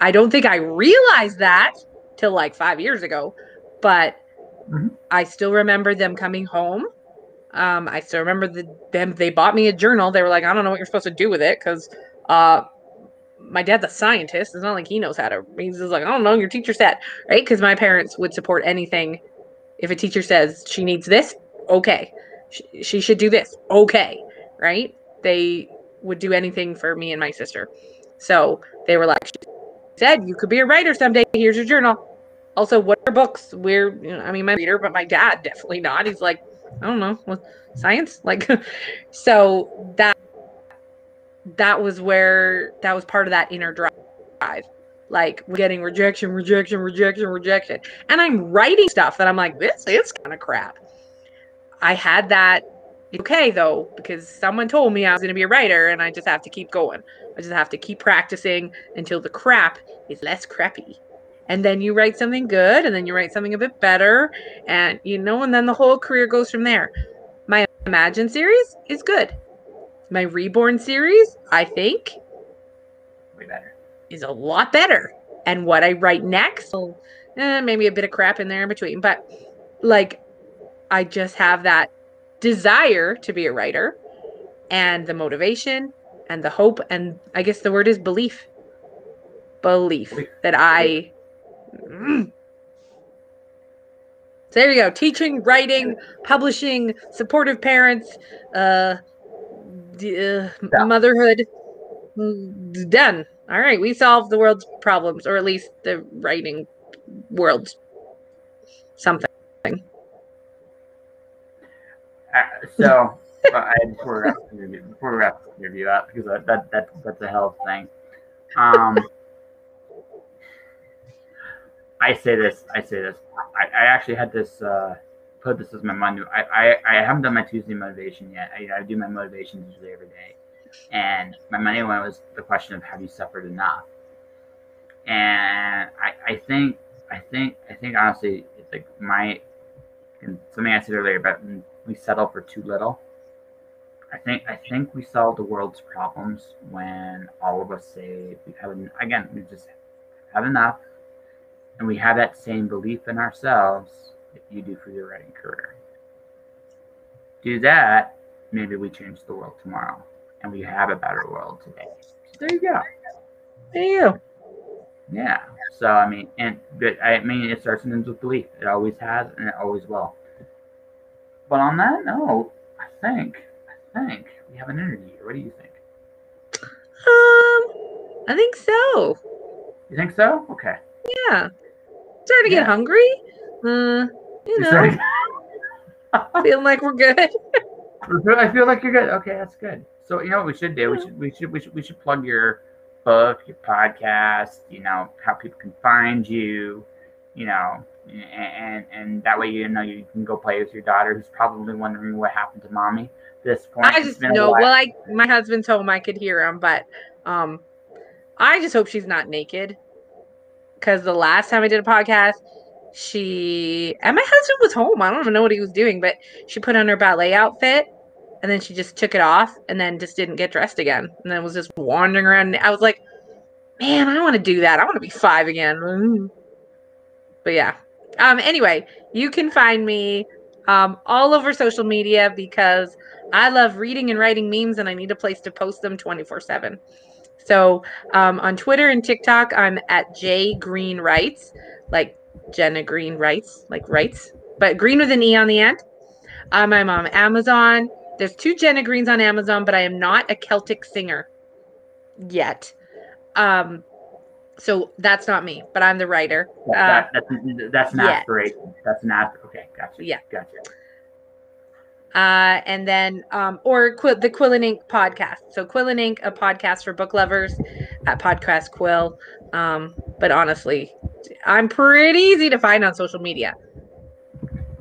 I don't think I realized that till like 5 years ago, but I still remember them coming home. I still remember them. They bought me a journal. They were like, I don't know what you're supposed to do with it, because my dad's a scientist. It's not like he knows how to. He's just like, I don't know. Your teacher said, right? Because my parents would support anything. If a teacher says she needs this, okay. She should do this, okay, right? They would do anything for me and my sister. So they were like, she said, you could be a writer someday. Here's your journal. Also, what are books? I mean, my reader, but my dad definitely not. He's like, I don't know, science? Like, so that was part of that inner drive. Like, getting rejection, rejection, rejection, rejection. And I'm writing stuff that I'm like, this is kind of crap. I had that. Okay, though, because someone told me I was going to be a writer, and I just have to keep going. I just have to keep practicing until the crap is less crappy. And then you write something good, and then you write something a bit better, and and then the whole career goes from there. My Imagine series is good. My Reborn series, I think, way better, is a lot better. And what I write next, maybe a bit of crap in there in between, but like, I just have that desire to be a writer, and the motivation and the hope, and I guess the word is belief that I so there you go. Teaching, writing, publishing, supportive parents, motherhood, done. All right, we solved the world's problems, or at least the writing world's something. So before we wrap the interview up, because that's a hell of a thing. I say this. I actually had this put this as my Monday. I haven't done my Tuesday motivation yet. I do my motivation usually every day, and my Monday one was the question of, have you suffered enough? And I think honestly, it's like something I said earlier about we settle for too little. I think we solve the world's problems when all of us say we just have enough, and we have that same belief in ourselves that you do for your writing career. Do that, maybe we change the world tomorrow, and we have a better world today. So there you go. There you go. Yeah. So I mean, it starts and ends with belief. It always has, and it always will. But on that note, I think we have an interview here. What do you think? I think so. You think so? Okay. Yeah. Starting to get hungry. Feeling like we're good. I feel like you're good. Okay, that's good. So you know what we should do? We should plug your book, your podcast. How people can find you. And that way you can go play with your daughter, who's probably wondering what happened to mommy at this point. I just know. Well, my husband's home. I could hear him, but I just hope she's not naked. Because the last time I did a podcast, and my husband was home. I don't even know what he was doing, but she put on her ballet outfit, and then she just took it off, and then just didn't get dressed again, and then was just wandering around. I was like, man, I want to do that. I want to be 5 again. But yeah. Anyway, you can find me all over social media, because I love reading and writing memes, and I need a place to post them 24/7. So on Twitter and TikTok, I'm at J Greene Writes, like Jenna Greene Writes, like Writes, but Green with an E on the end. I'm on Amazon. There's 2 Jenna Greenes on Amazon, but I am not a Celtic singer yet. So that's not me, but I'm the writer. That's an yeah. aspiration. That's an Okay, gotcha. Yeah. Gotcha. And then, or the Quill and Ink podcast. So Quill and Ink, a podcast for book lovers at Podcast Quill. But honestly, I'm pretty easy to find on social media.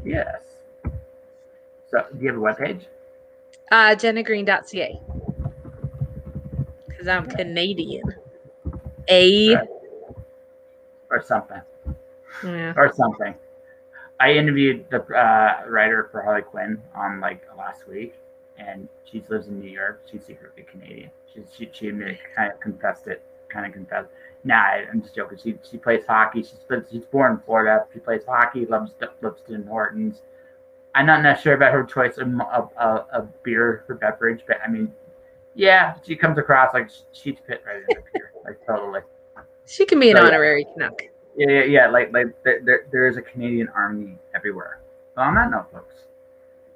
Yes. So, do you have a webpage? JennaGreene.ca. Because I'm Canadian. Or something. Yeah. Or something. I interviewed the writer for Harley Quinn on last week, and she lives in New York. She's secretly Canadian. She kind of confessed it. Nah, I'm just joking. She plays hockey. She's born in Florida. She plays hockey. Loves Tim Hortons. I'm not sure about her choice of beer for beverage, but I mean, yeah, she comes across like she's fit right in the beer, totally. She can be an honorary Canuck. Yeah. There is a Canadian army everywhere. So on that note, folks,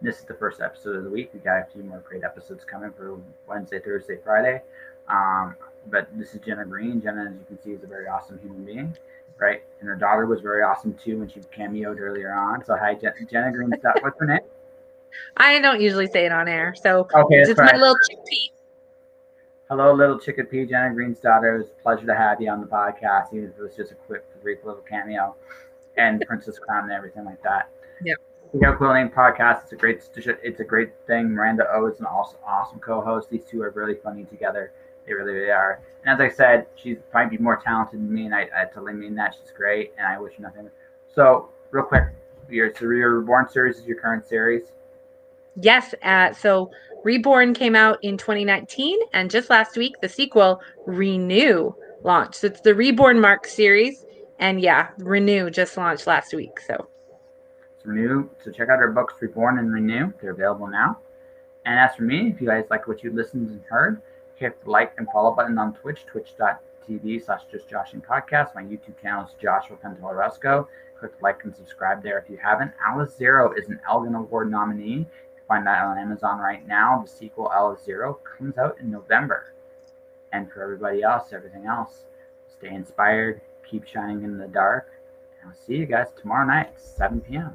this is the first episode of the week. We got a few more great episodes coming for Wednesday, Thursday, Friday. But this is Jenna Greene. Jenna, as you can see, is a very awesome human being, right? And her daughter was very awesome too when she cameoed earlier on. So hi, Jenna Greene. What's her name? I don't usually say it on air, so okay, it's my little chickpea. Hello, little chickpea, Jenna Greene's daughter. It was a pleasure to have you on the podcast, even if it was just a brief little cameo, and Princess Crown and everything like that. Yeah. We got Quill and Ink podcast. It's a great thing. Miranda O is an awesome co-host. These two are really funny together. They really are. And as I said, she might be more talented than me, and I totally mean that. She's great, and I wish her nothing. So, real quick, your Reborn series is your current series? Yes. So Reborn came out in 2019, and just last week, the sequel, Renew, launched. So it's the Reborn Mark series, and yeah, Renew just launched last week. So Renew. So check out our books, Reborn and Renew. They're available now. And as for me, if you guys like what you listened and heard, hit the like and follow button on Twitch, twitch.tv/JustJoshingPodcast. My YouTube channel is Joshua Pantalorosco. Click like and subscribe there if you haven't. Alice Zero is an Elgin Award nominee. You can find that on Amazon right now. The sequel, Alice Zero, comes out in November. And for everybody else, everything else, stay inspired, keep shining in the dark. And I'll see you guys tomorrow night, 7 p.m.